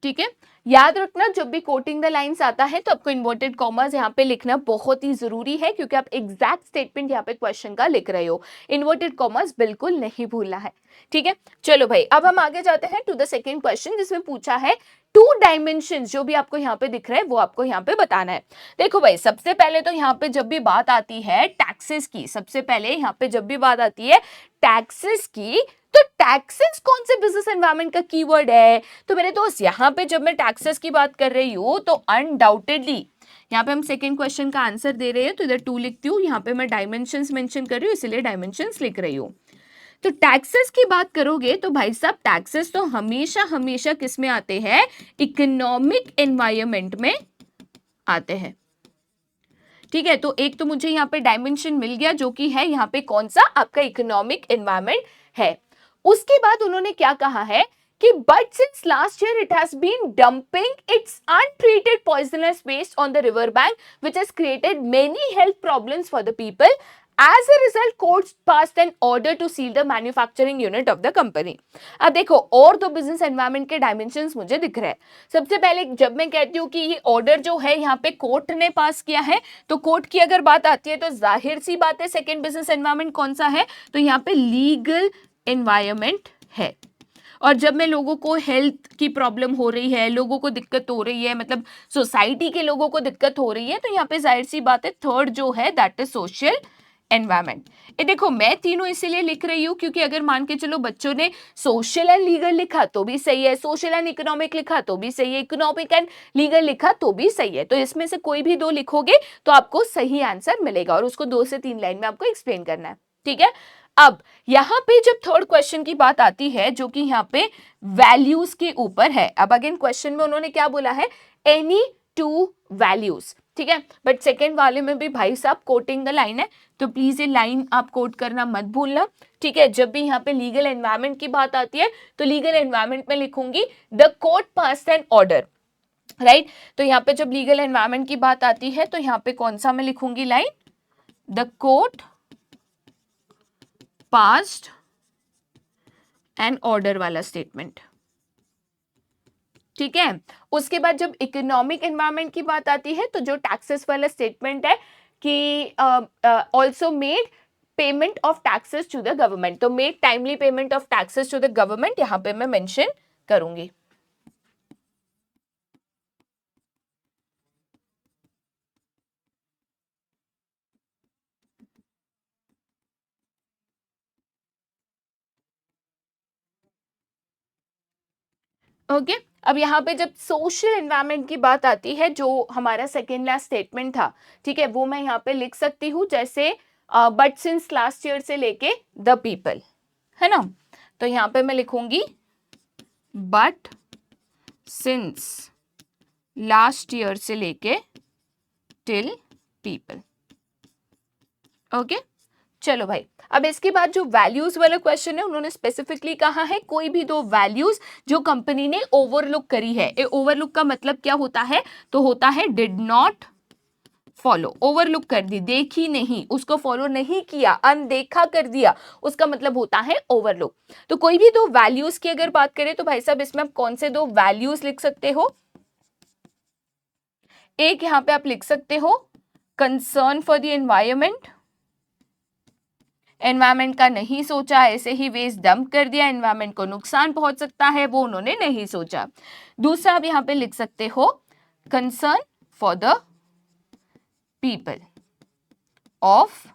ठीक है, याद रखना जब भी कोटिंग द लाइंस आता है तो आपको इन्वर्टेड कॉमर्स यहाँ पे लिखना बहुत ही जरूरी है, क्योंकि आप एग्जैक्ट स्टेटमेंट यहाँ पे क्वेश्चन का लिख रहे हो, इन्वर्टेड कॉमर्स बिल्कुल नहीं भूलना है। ठीक है, चलो भाई अब हम आगे जाते हैं टू द सेकेंड क्वेश्चन, जिसमें पूछा है 2 डायमेंशन जो भी आपको यहाँ पे दिख रहे हैं वो आपको यहाँ पे बताना है। देखो भाई सबसे पहले तो यहाँ पे जब भी बात आती है टैक्सेस की, सबसे पहले यहाँ पे जब भी बात आती है टैक्सेस की, तो टैक्सेस कौन से बिजनेस एनवायरनमेंट का कीवर्ड है? तो मेरे दोस्त यहाँ पे जब मैं टैक्सेस की बात कर रही हूँ तो अनडाउटेडली यहाँ पे हम सेकंड क्वेश्चन का आंसर दे रहे हैं, तो इधर 2 लिखती हूँ, यहाँ पे मैं डायमेंशंस मेंशन कर रही हूँ इसीलिए डायमेंशंस लिख रही हूँ। तो टैक्सेस की बात करोगे तो भाई साहब टैक्सेस तो हमेशा हमेशा किस में आते हैं? इकोनॉमिक एनवायरनमेंट में आते हैं। ठीक है, तो एक तो मुझे यहाँ पे डायमेंशन मिल गया जो कि है यहाँ पे कौन सा? आपका इकोनॉमिक एनवायरनमेंट है। उसके बाद उन्होंने क्या कहा है कि but since last year it has been dumping its untreated poisonous waste on the river bank which has created many health problems for the people. As a result, courts passed an order to seal the manufacturing unit of the company. अब देखो और दो business environment के dimensions मुझे दिख रहे हैं. सबसे पहले जब मैं कहती हूँ कि ये ऑर्डर जो है यहाँ पे कोर्ट ने पास किया है, तो कोर्ट की अगर बात आती है तो जाहिर सी बात है सेकेंड बिजनेस एनवायरनमेंट कौन सा है? तो यहाँ पे लीगल एनवायरनमेंट है. और जब मैं लोगों को हेल्थ की प्रॉब्लम हो रही है, लोगों को दिक्कत हो रही है, मतलब सोसाइटी के लोगों को दिक्कत हो रही है, तो यहाँ पे जाहिर सी बात है थर्ड जो है दैट इज सोशल एनवायरनमेंट. ये देखो मैं तीनों इसीलिए लिख रही हूं क्योंकि अगर मान के चलो बच्चों ने सोशल एंड लीगल लिखा तो भी सही है, सोशल एंड इकोनॉमिक लिखा तो भी सही है, इकोनॉमिक एंड लीगल लिखा तो भी सही है. तो इसमें से कोई भी दो लिखोगे तो आपको सही आंसर मिलेगा और उसको 2 से 3 लाइन में आपको एक्सप्लेन करना है. ठीक है, अब यहां पे जब थर्ड क्वेश्चन की बात आती है जो कि यहाँ पे वैल्यूज के ऊपर है. अब अगेन क्वेश्चन में उन्होंने क्या बोला है? Any 2 values. ठीक है, बट सेकेंड वाले में भी भाई साहब कोटिंग द लाइन है, तो प्लीज ये लाइन आप कोट करना मत भूलना. ठीक है, जब भी यहाँ पे लीगल एनवायरनमेंट की बात आती है तो लीगल एनवायरनमेंट में लिखूंगी the court passed an order. Right, तो यहाँ पे जब लीगल एनवायरनमेंट की बात आती है तो यहाँ पे कौन सा मैं लिखूंगी line? The court passed an order वाला स्टेटमेंट. ठीक है, उसके बाद जब इकोनॉमिक एनवायरनमेंट की बात आती है तो जो टैक्सेस वाला स्टेटमेंट है कि also made payment of taxes to the government, तो made timely payment of taxes to the government यहां पे मैं मेंशन करूंगी. ओके, अब यहाँ पे जब सोशल एनवायरनमेंट की बात आती है जो हमारा सेकेंड लास्ट स्टेटमेंट था, ठीक है, वो मैं यहाँ पे लिख सकती हूँ जैसे बट सिंस लास्ट ईयर से लेके द पीपल, है ना. तो यहाँ पे मैं लिखूंगी बट सिंस लास्ट ईयर से लेके टिल पीपल. ओके, चलो भाई, अब इसके बाद जो वैल्यूज वाला क्वेश्चन है उन्होंने स्पेसिफिकली कहा है कोई भी दो वैल्यूज जो कंपनी ने ओवरलुक करी है. ओवरलुक का मतलब क्या होता है? तो होता है डिड नॉट फॉलो. ओवरलुक कर दी, देखी नहीं, उसको फॉलो नहीं किया, अनदेखा कर दिया, उसका मतलब होता है ओवरलुक. तो कोई भी दो वैल्यूज की अगर बात करें तो भाई साहब इसमें आप कौन से दो वैल्यूज लिख सकते हो? एक यहां पे आप लिख सकते हो concern for the environment. Environment का नहीं सोचा, ऐसे ही वेस्ट डंप कर दिया, एनवायरमेंट को नुकसान पहुंच सकता है, वो उन्होंने नहीं सोचा. दूसरा आप यहां पे लिख सकते हो concern for the people of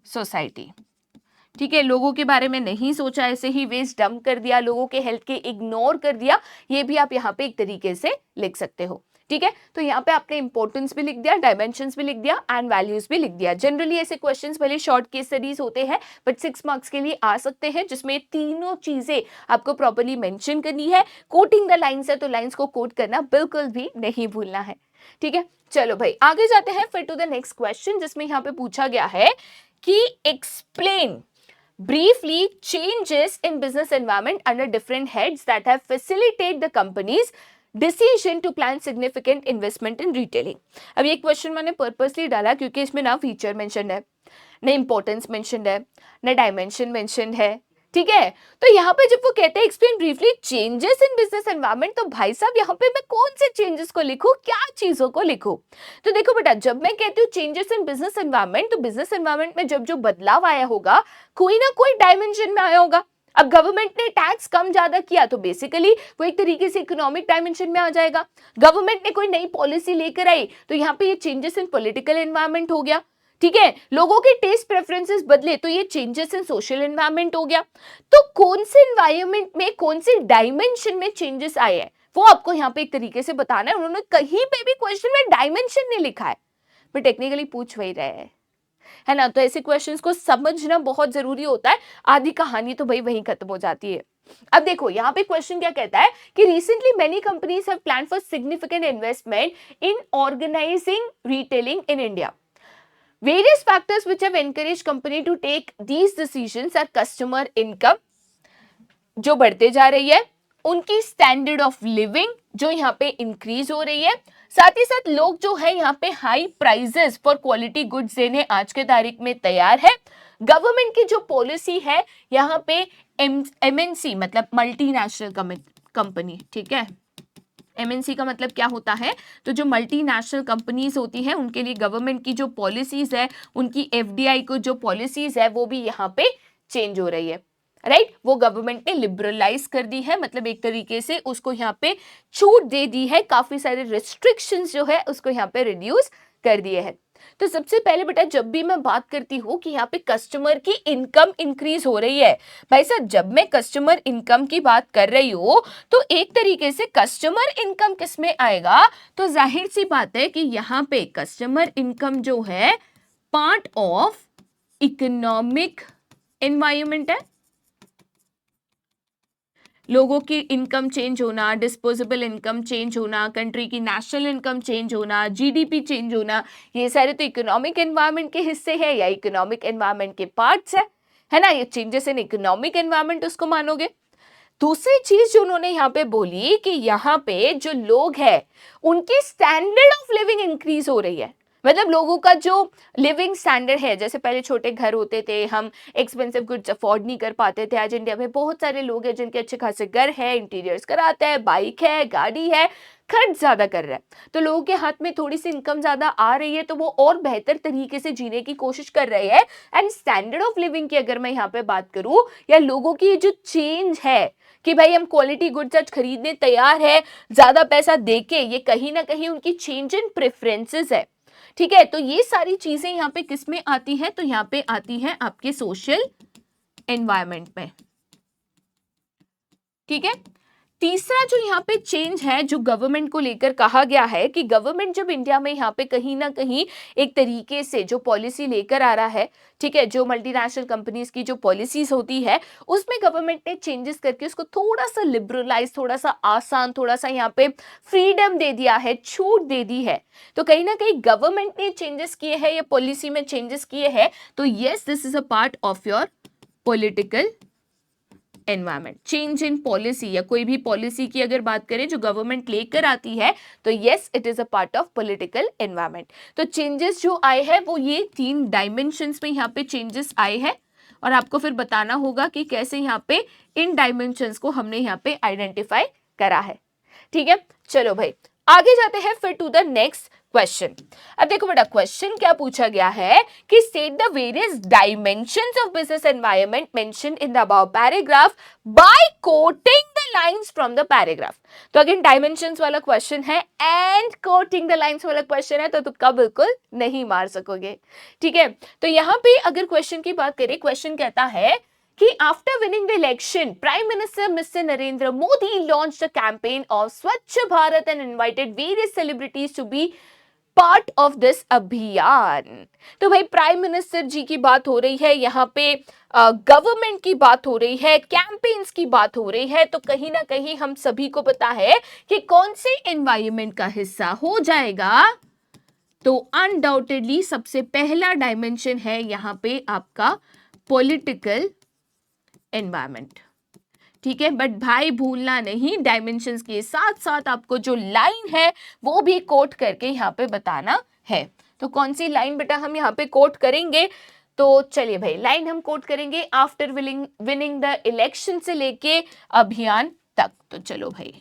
society. ठीक है, लोगों के बारे में नहीं सोचा, ऐसे ही वेस्ट डंप कर दिया, लोगों के हेल्थ के इग्नोर कर दिया, ये भी आप यहाँ पे एक तरीके से लिख सकते हो. ठीक है, तो यहाँ पे आपने इंपॉर्टेंस भी लिख दिया, डायमेंशंस भी लिख दिया एंड वैल्यूज भी लिख दिया. जनरली ऐसे क्वेश्चंस भले शॉर्ट केस स्टडीज होते हैं बट 6 मार्क्स के लिए आ सकते हैं जिसमें तीनों चीजें आपको प्रॉपर्ली मेंशन करनी है. कोटिंग द लाइंस है तो लाइंस को कोट करना बिल्कुल भी नहीं भूलना है. ठीक है, चलो भाई आगे जाते हैं फिर टू द नेक्स्ट क्वेश्चन जिसमें यहाँ पे पूछा गया है कि explain briefly changes in business environment under different heads that have facilitated the company's decision to plan significant investment in retailing. अब ये क्वेश्चन मैंने पर्पसली डाला क्योंकि इसमें ना फीचर मेंशन है, ना इंपॉर्टेंस मेंशन है, ना डायमेंशन मेंशन है. ठीक है, तो यहाँ पे जब वो कहते हैं explain briefly changes in business environment, तो भाई साहब यहाँ पे मैं कौन से चेंजेस को लिखूं, क्या चीजों को लिखूं? तो देखो बेटा, जब मैं कहती हूँ चेंजेस इन बिजनेस एनवायरनमेंट, तो बिजनेस एनवायरनमेंट में जब जो बदलाव आया होगा कोई ना कोई डायमेंशन में आया होगा. अब गवर्नमेंट ने टैक्स कम ज्यादा किया तो बेसिकली वो एक तरीके से इकोनॉमिक डायमेंशन में आ जाएगा. गवर्नमेंट ने कोई नई पॉलिसी लेकर आई तो यहाँ पे ये चेंजेस इन पॉलिटिकल एनवायरनमेंट हो गया. ठीक है, लोगों के टेस्ट प्रेफरेंसेस बदले तो ये चेंजेस इन सोशल एनवायरनमेंट हो गया। तो कौन से एनवायरनमेंट में, कौन से डायमेंशन में चेंजेस आए हैं वो आपको यहाँ पे एक तरीके से बताना है। उन्होंने कहीं पे भी क्वेश्चन में डायमेंशन नहीं लिखा है, पर टेक्निकली पूछ वही रहे हैं, है ना। तो ऐसे क्वेश्चंस को समझना बहुत जरूरी होता है, आधी कहानी तो भाई वहीं खत्म हो जाती है। अब देखो यहाँ पे क्वेश्चन क्या कहता है कि recently many companies have plan for significant investment in organizing retailing in India. Various factors which have encouraged company to take these decisions are customer income जो बढ़ते जा रही है, उनकी स्टैंडर्ड ऑफ लिविंग जो यहाँ पे इंक्रीज हो रही है, साथ ही साथ लोग जो है यहाँ पे high prices for quality goods देने आज के तारीख में तैयार है। गवर्नमेंट की जो पॉलिसी है यहाँ पे एमएनसी मतलब मल्टीनेशनल कंपनी, ठीक है, एमएनसी का मतलब क्या होता है, तो जो मल्टीनेशनल कंपनीज होती हैं उनके लिए गवर्नमेंट की जो पॉलिसीज है, उनकी एफडीआई को जो पॉलिसीज है वो भी यहाँ पे चेंज हो रही है, राइट। वो गवर्नमेंट ने लिबरलाइज कर दी है, मतलब एक तरीके से उसको यहाँ पे छूट दे दी है, काफी सारे रिस्ट्रिक्शंस जो है उसको यहाँ पे रिड्यूस कर दिए हैं। तो सबसे पहले बेटा जब भी मैं बात करती हूँ कि यहाँ पे कस्टमर की इनकम इंक्रीज हो रही है, भाई साहब जब मैं कस्टमर इनकम की बात कर रही हूँ तो एक तरीके से कस्टमर इनकम किस में आएगा, तो जाहिर सी बात है कि यहाँ पे कस्टमर इनकम जो है पार्ट ऑफ इकोनॉमिक एनवायरनमेंट है। लोगों की इनकम चेंज होना, डिस्पोजेबल इनकम चेंज होना, कंट्री की नेशनल इनकम चेंज होना, जीडीपी चेंज होना, ये सारे तो इकोनॉमिक एनवायरनमेंट के हिस्से हैं या इकोनॉमिक एनवायरनमेंट के पार्ट्स है ना। ये चेंजेस इन इकोनॉमिक एनवायरनमेंट उसको मानोगे। दूसरी चीज जो उन्होंने यहाँ पे बोली कि यहाँ पे जो लोग हैं उनकी स्टैंडर्ड ऑफ लिविंग इंक्रीज हो रही है, मतलब लोगों का जो लिविंग स्टैंडर्ड है, जैसे पहले छोटे घर होते थे, हम एक्सपेंसिव गुड्स अफोर्ड नहीं कर पाते थे, आज इंडिया में बहुत सारे लोग हैं जिनके अच्छे खासे घर है, इंटीरियर्स कराते हैं, बाइक है, गाड़ी है, खर्च ज्यादा कर रहा है, तो लोगों के हाथ में थोड़ी सी इनकम ज्यादा आ रही है तो वो और बेहतर तरीके से जीने की कोशिश कर रहे हैं। एंड स्टैंडर्ड ऑफ लिविंग की अगर मैं यहाँ पे बात करूं या लोगों की जो चेंज है कि भाई हम क्वालिटी गुड्स आज खरीदने तैयार है ज्यादा पैसा देके, ये कहीं ना कहीं उनकी चेंज इन प्रेफरेंसेस है, ठीक है। तो ये सारी चीजें यहाँ पे किस में आती हैं, तो यहाँ पे आती हैं आपके सोशल एनवायरनमेंट में, ठीक है। तीसरा जो यहाँ पे चेंज है जो गवर्नमेंट को लेकर कहा गया है कि गवर्नमेंट जब इंडिया में यहाँ पे कहीं ना कहीं एक तरीके से जो पॉलिसी लेकर आ रहा है, ठीक है, जो मल्टीनेशनल कंपनीज की जो पॉलिसीज होती है उसमें गवर्नमेंट ने चेंजेस करके उसको थोड़ा सा लिबरलाइज, थोड़ा सा आसान, थोड़ा सा यहाँ पे फ्रीडम दे दिया है, छूट दे दी है। तो कहीं ना कहीं गवर्नमेंट ने चेंजेस किए हैं या पॉलिसी में चेंजेस किए हैं, तो yes this is a part of your political environment. Change in policy या कोई भी पॉलिसी की अगर बात करें जो गवर्नमेंट लेकर आती है तो yes it is a part of political environment. तो चेंजेस जो आए हैं वो ये 3 डायमेंशंस में यहाँ पे चेंजेस आए हैं और आपको फिर बताना होगा कि कैसे यहाँ पे इन डायमेंशंस को हमने यहाँ पे आइडेंटिफाई करा है, ठीक है। चलो भाई आगे जाते हैं फिर टू द नेक्स्ट क्वेश्चन। अब देखो बेटा क्वेश्चन क्या पूछा गया है कि state the various dimensions of business environment mentioned in the above paragraph by quoting the lines from the paragraph. तो अगेन डायमेंशंस वाला क्वेश्चन है एंड कोटिंग द लाइंस वाला क्वेश्चन है, तो तुक्का बिल्कुल नहीं मार सकोगे, ठीक है। तो यहाँ पे अगर क्वेश्चन की बात करें, क्वेश्चन कहता है कि after winning the election, Prime Minister Mr. Narendra Modi launched a campaign of Swachh Bharat and invited various celebrities to be part of this अभियान। तो भाई प्राइम मिनिस्टर जी की बात हो रही है, यहाँ पे गवर्नमेंट की बात हो रही है, कैंपेन्स की बात हो रही है, तो कहीं ना कहीं हम सभी को पता है कि कौन से एनवायरनमेंट का हिस्सा हो जाएगा, तो अनडाउटेडली सबसे पहला डायमेंशन है यहाँ पे आपका पॉलिटिकल एनवायरनमेंट, ठीक है। बट भाई भूलना नहीं डायमेंशंस के साथ साथ आपको जो लाइन है वो भी कोट करके यहाँ पे बताना है। तो कौन सी लाइन बेटा हम यहाँ पे कोट करेंगे, तो चलिए भाई लाइन हम कोट करेंगे आफ्टर विनिंग द इलेक्शन से लेके अभियान तक। तो चलो भाई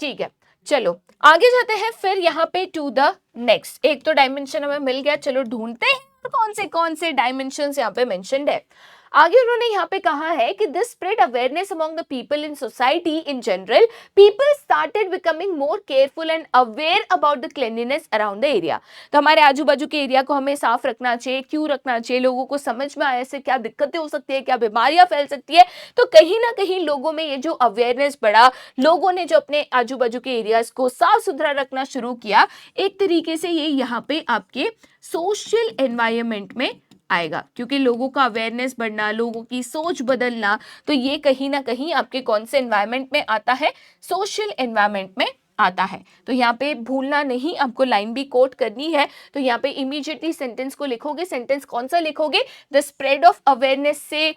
ठीक है, चलो आगे जाते हैं फिर यहाँ पे टू द नेक्स्ट। एक तो डायमेंशन हमें मिल गया, चलो ढूंढते हैं और कौन से डायमेंशंस यहाँ पे मेंशन्ड है। आगे उन्होंने यहाँ पे कहा है कि this spread awareness among the people in society in general, people started becoming more careful and aware about the cleanliness around the area. तो हमारे आजू बाजू के एरिया को हमें साफ रखना चाहिए, क्यों रखना चाहिए, लोगों को समझ में आया इससे क्या दिक्कतें हो सकती है, क्या बीमारियां फैल सकती है। तो कहीं ना कहीं लोगों में ये जो अवेयरनेस बढ़ा, लोगों ने जो अपने आजू बाजू के एरियाज को साफ सुथरा रखना शुरू किया, एक तरीके से ये यहाँ पे आपके सोशल एनवायरनमेंट में आएगा, क्योंकि लोगों का अवेयरनेस बढ़ना, लोगों की सोच बदलना, तो ये कहीं ना कहीं आपके कौन से एनवायरनमेंट में आता है, सोशल एनवायरनमेंट में आता है। तो यहाँ पे भूलना नहीं, आपको लाइन भी कोट करनी है। तो यहाँ पे इमीडिएटली सेंटेंस को लिखोगे। सेंटेंस कौन सा लिखोगे, द स्प्रेड ऑफ अवेयरनेस से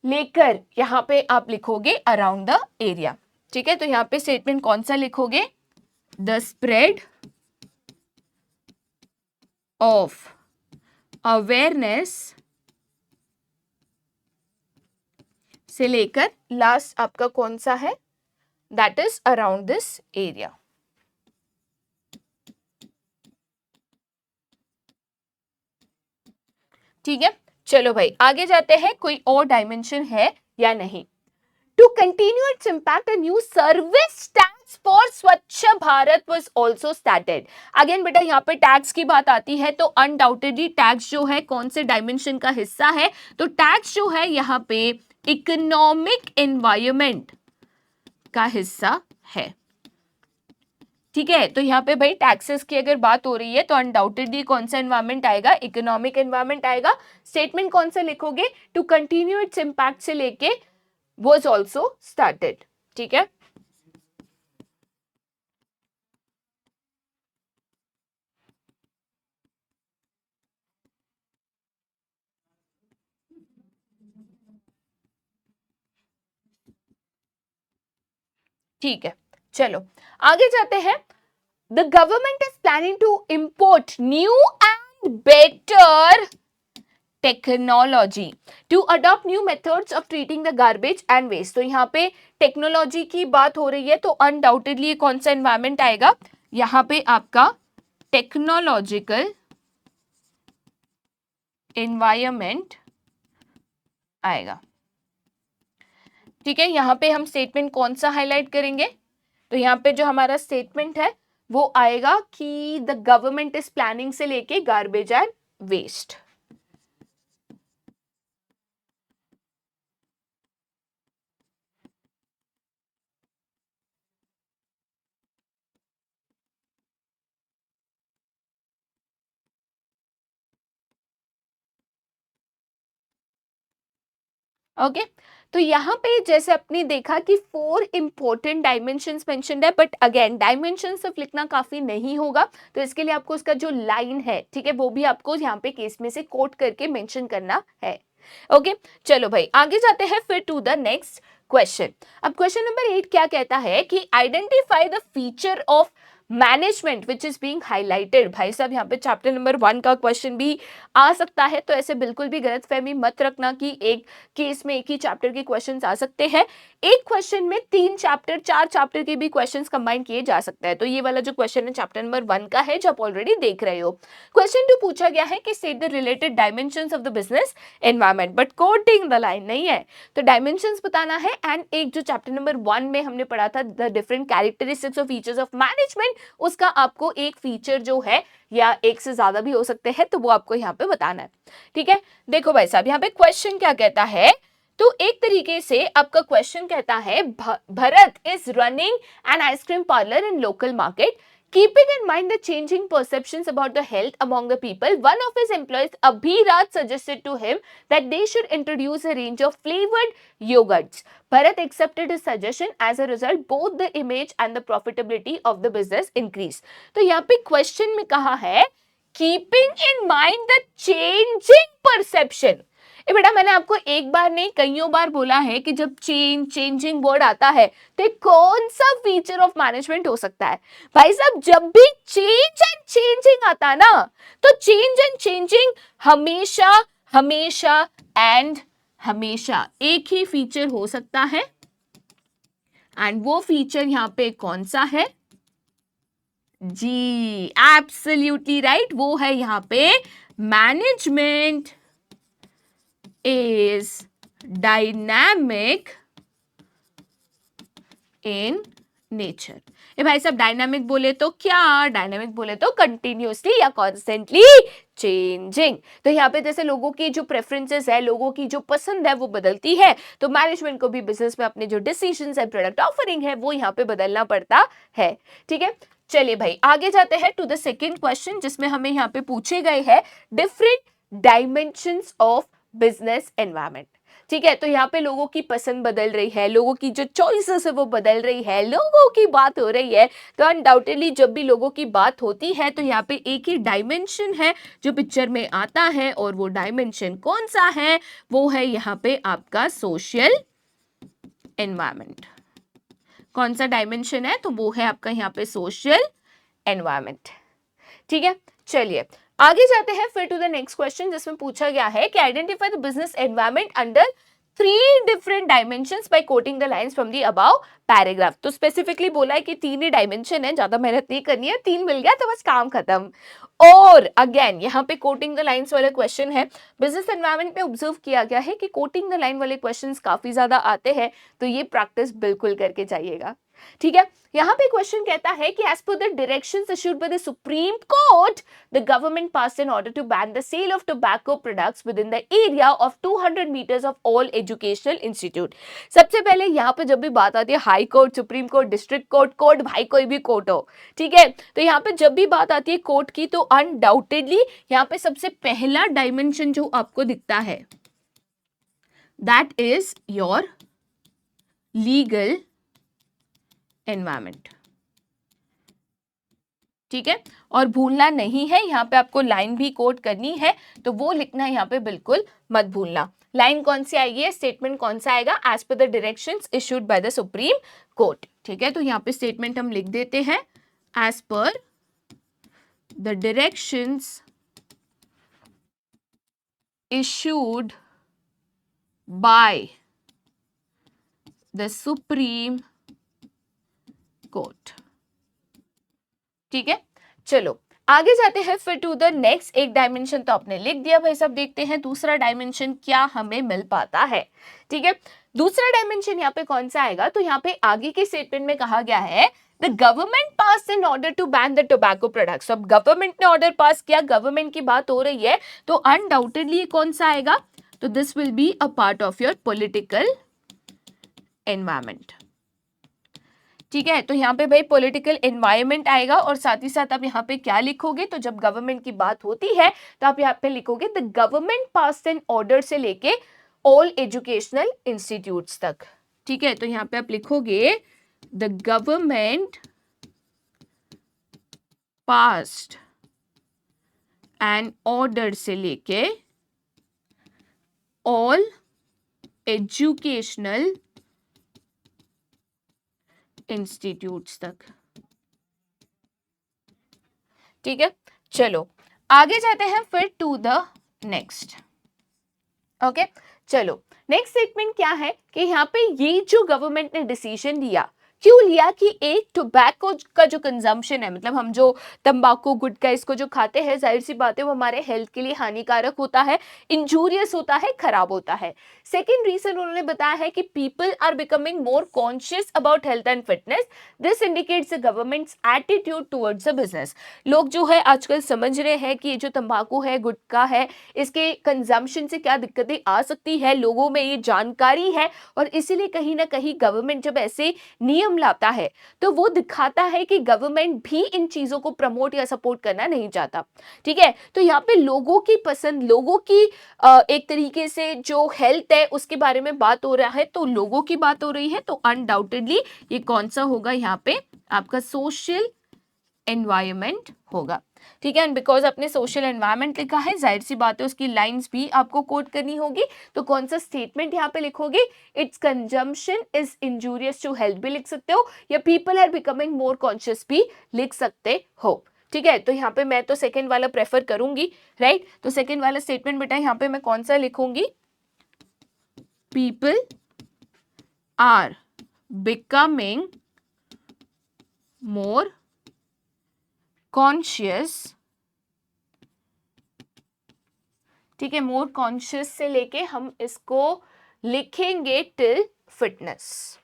लेकर यहाँ पे आप लिखोगे अराउंड द एरिया। ठीक है, तो यहाँ पे स्टेटमेंट कौन सा लिखोगे, द स्प्रेड ऑफ अवेयरनेस से लेकर लास्ट आपका कौन सा है, that is around this area. ठीक है, चलो भाई आगे जाते हैं, कोई और डायमेंशन है या नहीं। To continue its impact, a new service tax for Swachh Bharat was also started. Again बेटा यहाँ पे टैक्स की बात आती है तो अनडाउटेडली टैक्स जो है कौन से डायमेंशन का हिस्सा है, तो टैक्स जो है यहाँ पे इकोनॉमिक एनवायरनमेंट का हिस्सा है। ठीक है, तो यहाँ पे भाई टैक्सेस की अगर बात हो रही है तो अनडाउटेडली कौन सा एनवायरनमेंट आएगा, इकोनॉमिक एनवायरनमेंट आएगा। स्टेटमेंट कौन सा लिखोगे, टू कंटिन्यू इट्स इम्पैक्ट से लेके was also started। ठीक है, ठीक है, चलो आगे जाते हैं। The government is planning to import new and better technology to adopt new methods of treating the garbage and waste. तो यहाँ पे टेक्नोलॉजी की बात हो रही है तो अनडाउटेडली कौन सा एनवायरनमेंट आएगा, यहाँ पे आपका टेक्नोलॉजिकल एनवायरनमेंट आएगा। ठीक है, यहाँ पे हम स्टेटमेंट कौन सा हाईलाइट करेंगे, तो यहाँ पे जो हमारा स्टेटमेंट है वो आएगा कि द गवर्नमेंट इज प्लानिंग से लेके गार्बेज एंड वेस्ट। ओके तो यहाँ पे जैसे आपने देखा कि 4 इंपॉर्टेंट डायमेंशंस मेंशन्ड है, बट अगेन डायमेंशन सिर्फ लिखना काफी नहीं होगा, तो इसके लिए आपको उसका जो लाइन है, ठीक है, वो भी आपको यहाँ पे केस में से कोट करके मेंशन करना है। ओके चलो भाई आगे जाते हैं फिर टू द नेक्स्ट क्वेश्चन। अब क्वेश्चन नंबर 8 क्या कहता है कि identify the feature of management which is being highlighted. भाई साहब यहाँ पे चैप्टर नंबर 1 का क्वेश्चन भी आ सकता है, तो ऐसे बिल्कुल भी गलतफहमी मत रखना कि एक केस में एक ही चैप्टर के क्वेश्चंस आ सकते हैं। एक क्वेश्चन में 3 चैप्टर 4 चैप्टर के भी क्वेश्चंस कंबाइन किए जा सकते हैं। तो ये वाला जो क्वेश्चन है चैप्टर नंबर 1 का है जो आप ऑलरेडी देख रहे हो। क्वेश्चन 2 पूछा गया है कि state the related dimensions of the business environment, but coding the line नहीं है, तो डायमेंशंस बताना है। एंड एक जो चैप्टर नंबर 1 में हमने पढ़ा था the different characteristics of features of management, उसका आपको एक फीचर जो है या एक से ज्यादा भी हो सकते हैं तो वो आपको यहाँ पे बताना है। ठीक है, देखो भाई साहब यहाँ पे क्वेश्चन क्या कहता है, तो एक तरीके से आपका क्वेश्चन कहता है Bharat is running an ice cream parlour in local market, keeping in mind the changing perceptions about the health among the people, one of his employees Abhiraj suggested to him that they should introduce a range of flavored yogurts. Bharat accepted his suggestion. As a result, both the image and the profitability of the business increased. तो यहाँ पे question में कहा है keeping in mind the changing perception। बेटा मैंने आपको एक बार नहीं कईयों बार बोला है कि जब चेंजिंग वर्ड आता है तो कौन सा फीचर ऑफ मैनेजमेंट हो सकता है। भाई साहब जब भी चेंज एंड चेंजिंग आता है ना, तो चेंज एंड चेंजिंग हमेशा हमेशा एंड हमेशा एक ही फीचर हो सकता है, एंड वो फीचर यहाँ पे कौन सा है, जी एब्सोल्युटली राइट, वो है यहाँ पे management is dynamic in nature. ये भाई साहब डायनामिक बोले तो क्या, डायनामिक बोले तो कंटिन्यूसली या कॉन्स्टेंटली चेंजिंग। तो यहाँ पे जैसे लोगों की जो प्रेफरेंसेस है, लोगों की जो पसंद है वो बदलती है, तो मैनेजमेंट को भी बिजनेस में अपने जो डिसीजंस है, प्रोडक्ट ऑफरिंग है, वो यहाँ पे बदलना पड़ता है। ठीक है, चलिए भाई आगे जाते हैं टू द सेकेंड क्वेश्चन, जिसमें हमें यहाँ पे पूछे गए हैं different dimensions of business environment. ठीक है, तो यहाँ पे लोगों की पसंद बदल रही है, लोगों की जो चॉइसेस है वो बदल रही है, लोगों की बात हो रही है। तो अनडाउटेडली जब भी लोगों की बात होती है तो यहाँ पे एक ही डायमेंशन है जो पिक्चर में आता है, और वो डायमेंशन कौन सा है, वो है यहाँ पे आपका सोशल एनवायरनमेंट। कौन सा डायमेंशन है, तो वो है आपका यहाँ पे सोशल एनवायरनमेंट। ठीक है, चलिए आगे जाते हैं फिर टू द नेक्स्ट क्वेश्चन, जिसमें पूछा गया है कि identify the business environment under 3 different dimensions by quoting the lines from the above paragraph. तो स्पेसिफिकली बोला है कि 3 ही डायमेंशन है, ज्यादा मेहनत नहीं करनी है, 3 मिल गया तो बस काम खत्म। और अगेन यहाँ पे कोटिंग द लाइंस वाले क्वेश्चन है, बिजनेस एनवायरनमेंट में ऑब्जर्व किया गया है कि कोटिंग द लाइन वाले क्वेश्चंस काफी ज्यादा आते हैं, तो ये प्रैक्टिस बिल्कुल करके जाइएगा। ठीक है, यहाँ पे क्वेश्चन कहता है कि as per the directions issued by the supreme court the government passed an order to ban the sale of tobacco products within the area of 200 metres of all educational institute. सबसे पहले यहाँ पे जब भी बात आती है high court, supreme court, district court, court भाई कोई भी कोर्ट हो, ठीक है, तो यहाँ पे जब भी बात आती है कोर्ट की, तो अनडाउटेडली यहाँ पे सबसे पहला डायमेंशन जो आपको दिखता है that is your legal environment. ठीक है, और भूलना नहीं है, यहाँ पे आपको लाइन भी कोट करनी है, तो वो लिखना यहाँ पे बिल्कुल मत भूलना। लाइन कौन सी आएगी, स्टेटमेंट कौन सा आएगा, as per the directions issued by the supreme court. ठीक है, तो यहाँ पे स्टेटमेंट हम लिख देते हैं as per the directions issued by the supreme court. ठीक है, चलो आगे जाते हैं फिर टू द नेक्स्ट। एक डायमेंशन तो आपने लिख दिया भाई साहब, देखते हैं दूसरा डायमेंशन क्या हमें मिल पाता है। ठीक है, दूसरा डायमेंशन यहाँ पे कौन सा आएगा, तो यहाँ पे आगे के स्टेटमेंट में कहा गया है the government pass an order to ban the tobacco products. अब गवर्नमेंट ने ऑर्डर पास किया, गवर्नमेंट की बात हो रही है, तो अनडाउटेडली कौन सा आएगा, तो this will be a part of your political environment. ठीक है, तो यहाँ पे भाई पॉलिटिकल एनवायरनमेंट आएगा, और साथ ही साथ आप यहाँ पे क्या लिखोगे, तो जब गवर्नमेंट की बात होती है तो आप यहाँ पे लिखोगे the government passed an order से लेके ऑल एजुकेशनल इंस्टीट्यूट्स तक। ठीक है, तो यहाँ पे आप लिखोगे the government passed an order से लेके ऑल एजुकेशनल इंस्टीट्यूट्स तक। ठीक है, चलो आगे जाते हैं फिर टू द नेक्स्ट। ओके, चलो नेक्स्ट स्टेटमेंट क्या है कि यहाँ पे ये जो गवर्नमेंट ने डिसीजन लिया, क्यों लिया कि एक टोबैको का जो कंजम्पशन है, मतलब हम जो तंबाकू गुटखा इसको जो खाते हैं, जाहिर सी बात है वो हमारे हेल्थ के लिए हानिकारक होता है, इंजूरियस होता है, खराब होता है। सेकेंड रीजन उन्होंने बताया है कि people are becoming more conscious about health and fitness, this indicates the government's attitude towards the business. लोग जो है आजकल समझ रहे हैं कि ये जो तंबाकू है, गुटखा है, इसके कंजम्पशन से क्या दिक्कतें आ सकती है, लोगों में ये जानकारी है, और इसीलिए कहीं ना कहीं गवर्नमेंट जब ऐसे नियम लाता है तो वो दिखाता है कि गवर्नमेंट भी इन चीजों को प्रमोट या सपोर्ट करना नहीं चाहता। ठीक है, तो यहाँ पे लोगों की पसंद, लोगों की एक तरीके से जो हेल्थ है उसके बारे में बात हो रहा है, तो लोगों की बात हो रही है, तो अनडाउटेडली ये कौन सा होगा, यहाँ पे आपका सोशल एनवायरनमेंट होगा। ठीक है, एंड बिकॉज आपने सोशल एनवायरनमेंट लिखा है, जाहिर सी बात है उसकी लाइंस भी आपको कोट करनी होगी, तो कौन सा स्टेटमेंट यहाँ पे लिखोगे, it's consumption is injurious to health भी लिख सकते हो, या people are becoming more conscious भी लिख सकते हो। ठीक है, तो यहाँ पे मैं तो सेकेंड वाला प्रेफर करूंगी, राइट, तो सेकेंड वाला स्टेटमेंट बेटा यहाँ पे मैं कौन सा लिखूंगी, people are becoming more conscious ठीक है, मोर कॉन्शियस से लेके हम इसको लिखेंगे टिल फिटनेस।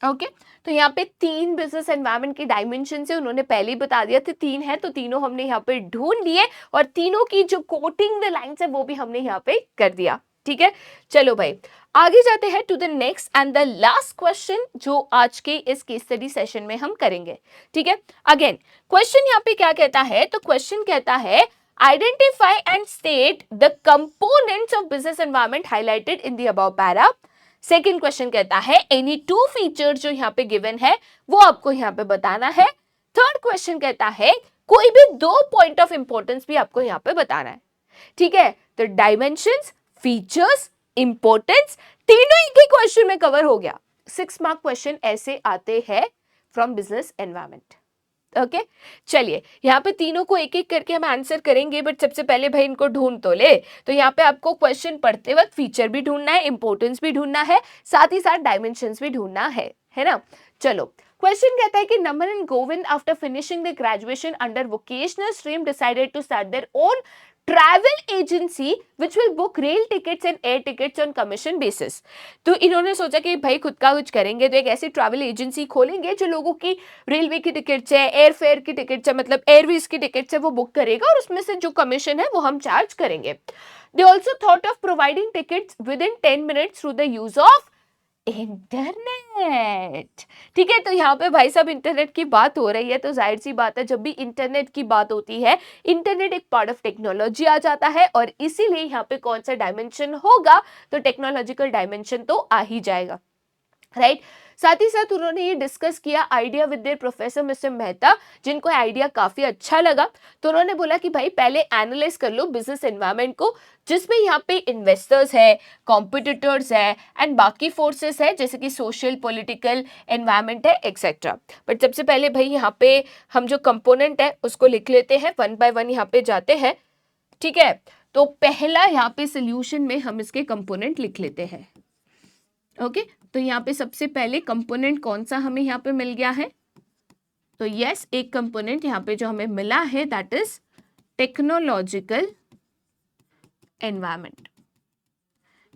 ओके तो यहाँ पे 3 बिजनेस एनवायरनमेंट के डायमेंशन से उन्होंने पहले ही बता दिया थे, 3 है तो तीनों हमने यहाँ पे ढूंढ लिए और तीनों की जो कोटिंग द लाइंस है वो भी हमने यहाँ पे कर दिया। ठीक है, चलो भाई आगे जाते हैं to the next and the last question जो आज के इस केस स्टडी सेशन में हम करेंगे। ठीक है, अगेन क्वेश्चन यहाँ पे क्या कहता है, तो क्वेश्चन कहता है identify and state the components of business environment highlighted in the above para. Second question कहता है एनी 2 फीचर जो यहाँ पे गिवन है वो आपको यहाँ पे बताना है। थर्ड क्वेश्चन कहता है कोई भी 2 पॉइंट ऑफ इंपॉर्टेंस भी आपको यहाँ पे बताना है। ठीक है, तो डायमेंशंस, फीचर्स, इंपॉर्टेंस तीनों एक ही क्वेश्चन में कवर हो गया। 6 मार्क क्वेश्चन ऐसे आते हैं फ्रॉम बिजनेस एनवायरनमेंट। ओके चलिए यहाँ पे तीनों को एक एक करके हम आंसर करेंगे, बट सबसे पहले भाई इनको ढूंढ तो ले। तो यहाँ पे आपको क्वेश्चन पढ़ते वक्त फीचर भी ढूंढना है, इंपॉर्टेंस भी ढूंढना है, साथ ही साथ डायमेंशंस भी ढूंढना है ना। चलो क्वेश्चन कहता है कि Naman and Govind after finishing the graduation under vocational stream decided to start their own travel agency which will book rail tickets and air tickets on commission basis. तो इन्होंने सोचा कि भाई खुद का कुछ करेंगे तो एक ऐसी ट्रैवल एजेंसी खोलेंगे जो लोगों की रेलवे की टिकट्स है, एयर फेयर की टिकट्स है, मतलब एयरवेज की टिकट्स है वो बुक करेगा और उसमें से जो कमीशन है वो हम चार्ज करेंगे। They also thought of providing tickets with in 10 minutes through the use of internet. ठीक है, तो यहाँ पे भाई साहब इंटरनेट की बात हो रही है तो जाहिर सी बात है जब भी इंटरनेट की बात होती है इंटरनेट एक पार्ट ऑफ टेक्नोलॉजी आ जाता है और इसीलिए यहाँ पे कौन सा डायमेंशन होगा तो टेक्नोलॉजिकल डायमेंशन तो आ ही जाएगा, राइट। साथ ही साथ उन्होंने ये डिस्कस किया idea with their professor mister Mehta, जिनको आइडिया काफी अच्छा लगा। तो उन्होंने बोला कि भाई पहले एनालाइज कर लो बिजनेस एनवायरनमेंट को जिसमें यहाँ पे इन्वेस्टर्स है, कॉम्पिटिटर्स है एंड बाकी फोर्सेस है जैसे कि सोशल पॉलिटिकल एनवायरनमेंट है एक्सेट्रा। बट सबसे पहले भाई यहाँ पे हम जो कंपोनेंट है उसको लिख लेते हैं, 1 बाय 1 यहाँ पे जाते हैं। ठीक है, तो पहला यहाँ पे सोल्यूशन में हम इसके कंपोनेंट लिख लेते हैं। ओके तो यहाँ पे सबसे पहले कंपोनेंट कौन सा हमें यहाँ पे मिल गया है, तो यस एक कंपोनेंट यहाँ पे जो हमें मिला है दैट इज टेक्नोलॉजिकल एनवायरनमेंट।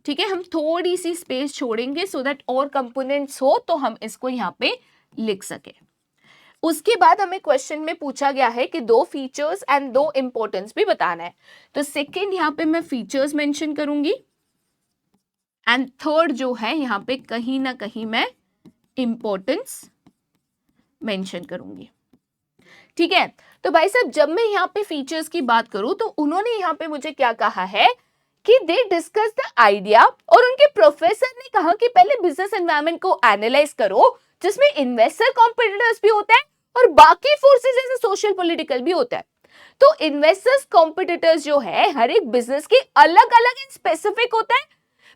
ठीक है, हम थोड़ी सी स्पेस छोड़ेंगे सो दैट और कंपोनेंट्स हो तो हम इसको यहाँ पे लिख सके। उसके बाद हमें क्वेश्चन में पूछा गया है कि 2 फीचर्स एंड 2 इंपॉर्टेंस भी बताना है। तो सेकेंड यहाँ पे मैं फीचर्स मेंशन करूंगी एंड थर्ड जो है यहाँ पे कहीं ना कहीं मैं इंपॉर्टेंस मेंशन करूंगी। ठीक है, तो भाई साहब जब मैं यहाँ पे फीचर्स की बात करूं तो उन्होंने यहाँ पे मुझे क्या कहा है कि दे डिस्कस द आइडिया, और उनके प्रोफेसर ने कहा कि पहले बिजनेस एनवायरनमेंट को एनालाइज करो जिसमें इन्वेस्टर कॉम्पिटिटर्स भी होता है और बाकी फोर्सेस जैसे सोशल पॉलिटिकल भी होता है। तो इन्वेस्टर्स कॉम्पिटिटर्स जो है हर एक बिजनेस के अलग अलग स्पेसिफिक होता है,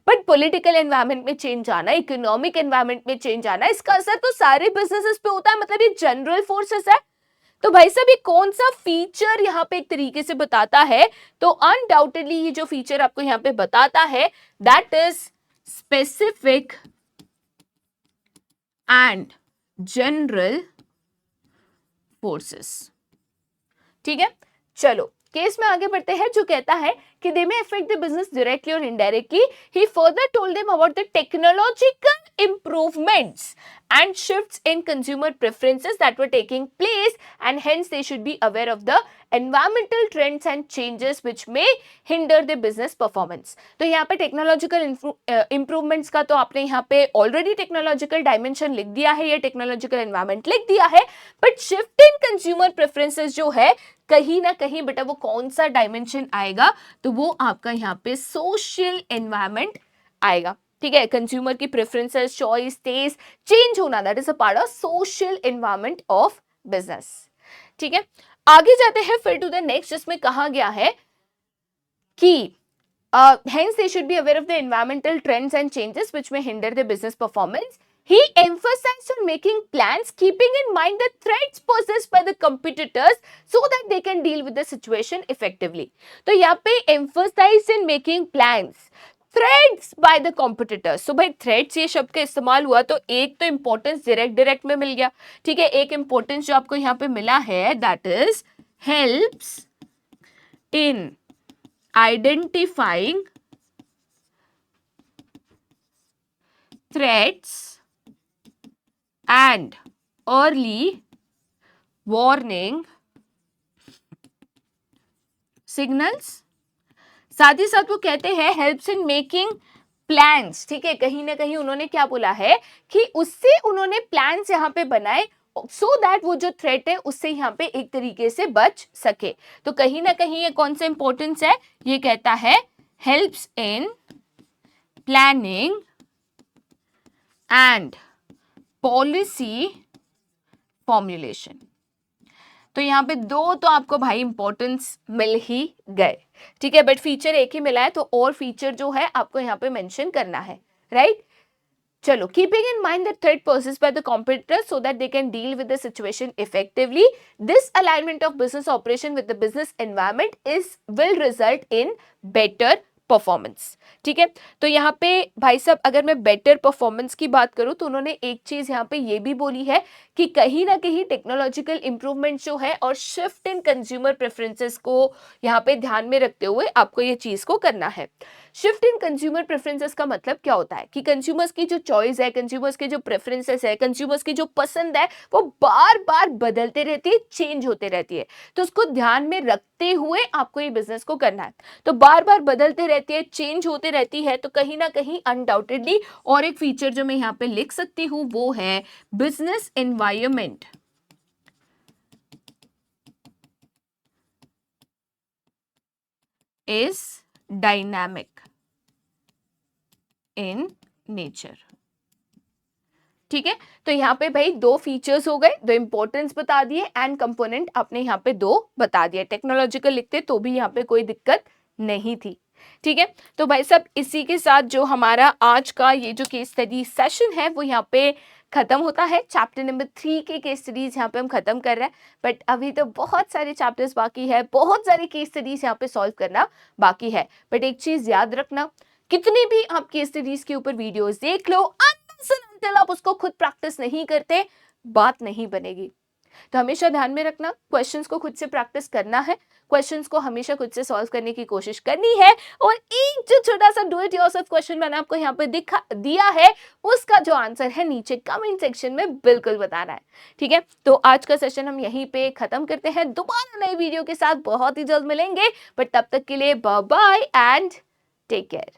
बट पॉलिटिकल एनवायरनमेंट में चेंज आना, इकोनॉमिक एनवायरनमेंट में चेंज आना, इसका असर तो सारे बिजनेसेस पे होता है, मतलब ये जनरल फोर्सेस है। तो भाई साहब ये कौन सा फीचर यहाँ पे एक तरीके से बताता है, तो अनडाउटेडली ये जो फीचर आपको यहाँ पे बताता है that is specific and general forces. ठीक है, चलो केस में आगे बढ़ते हैं जो कहता है कि they may affect the business directly or indirectly. He further told them about the technological improvements and shifts in consumer preferences that were taking place, and hence they should be aware of the environmental trends and changes which may hinder the business performance. तो यहाँ पे technological improvements का तो आपने यहाँ पे already technological dimension लिख दिया है, ये टेक्नोलॉजिकल एनवायरनमेंट लिख दिया है, but shift in consumer preferences जो है कहीं ना कहीं बेटा वो कौन सा डायमेंशन आएगा, तो वो आपका यहाँ पे सोशल एनवायरनमेंट आएगा। ठीक है, कंज्यूमर की प्रेफरेंसेस, चॉइस, टेस्ट चेंज होना, that is a part of social environment of business. ठीक है, आगे जाते हैं फिर टू द नेक्स्ट जिसमें कहा गया है कि hence they should be aware of the environmental trends and changes which may hinder the business performance. He emphasized on making plans keeping in mind the threats possessed by the competitors so that they can deal with the situation effectively. तो यहाँ पे emphasize in making plans, threats by the competitors. So भाई threats ये शब्द का इस्तेमाल हुआ तो एक तो इंपॉर्टेंस डायरेक्ट में मिल गया, ठीक है। एक इंपॉर्टेंस जो आपको यहाँ पे मिला है that is helps in identifying threats and early warning signals। साथ ही साथ वो कहते हैं हेल्प्स इन मेकिंग प्लान्स, ठीक है। कहीं ना कहीं उन्होंने क्या बोला है कि उससे उन्होंने प्लान्स यहाँ पे बनाए सो दैट वो जो थ्रेट है उससे यहाँ पे एक तरीके से बच सके। तो कहीं ना कहीं ये कौन सा इंपॉर्टेंस है, ये कहता है helps in planning and policy formulation. तो यहाँ पे दो तो आपको भाई इंपॉर्टेंस मिल ही गए, ठीक है। बट फीचर एक ही मिला है तो और फीचर जो है आपको यहाँ पे मेंशन करना है, राइट। चलो, keeping in mind that threat persist by the competitor so that they can deal with the situation effectively, this alignment of business operation with the business environment is will result in better performance, ठीक है। तो यहाँ पे भाई साहब अगर मैं better performance की बात करूं तो उन्होंने एक चीज यहाँ पे ये भी बोली है कि कहीं ना कहीं टेक्नोलॉजिकल इंप्रूवमेंट जो है और शिफ्ट इन कंज्यूमर प्रेफरेंसेस को यहाँ पे ध्यान में रखते हुए आपको ये चीज को करना है। शिफ्ट इन कंज्यूमर प्रेफरेंसेस का मतलब क्या होता है कि कंज्यूमर्स की जो चॉइस है, कंज्यूमर्स के जो प्रेफरेंसेस है, कंज्यूमर्स की जो पसंद है वो बार बार बदलते रहती है, चेंज होते रहती है। तो उसको ध्यान में रखते हुए आपको ये बिजनेस को करना है। तो बार बार बदलते रहती है, चेंज होते रहती है, तो कहीं ना कहीं अनडाउटेडली और एक फीचर जो मैं यहाँ पे लिख सकती हूँ वो है business environment is dynamic in nature, ठीक है। तो यहाँ पे भाई दो फीचर्स हो गए, दो इंपॉर्टेंस बता दिए एंड कंपोनेंट आपने यहाँ पे दो बता दिया। टेक्नोलॉजिकल लिखते तो भी यहाँ पे कोई दिक्कत नहीं थी, ठीक है। तो भाई साहब इसी के साथ जो हमारा आज का ये जो केस स्टडी सेशन है वो यहाँ पे खत्म होता है। चैप्टर नंबर 3 के केस स्टडीज यहाँ पे हम खत्म कर रहे हैं, बट अभी तो बहुत सारे चैप्टर्स बाकी है, बहुत सारे केस स्टडीज यहाँ पे सॉल्व करना बाकी है। बट एक चीज याद रखना, कितने भी आप केस स्टडीज के ऊपर वीडियोस देख लो, until आप उसको खुद प्रैक्टिस नहीं करते बात नहीं बनेगी। तो हमेशा ध्यान में रखना, क्वेश्चंस को खुद से प्रैक्टिस करना है, क्वेश्चंस को हमेशा खुद से सॉल्व करने की कोशिश करनी है। और एक जो छोटा सा डू इट योरसेल्फ क्वेश्चन मैंने आपको यहाँ पे दिखा दिया है उसका जो आंसर है नीचे कमेंट सेक्शन में बिल्कुल बताना है, ठीक है। तो आज का सेशन हम यहीं पे खत्म करते हैं, दोबारा नई वीडियो के साथ बहुत ही जल्द मिलेंगे, बट तब तक के लिए bye bye and take care.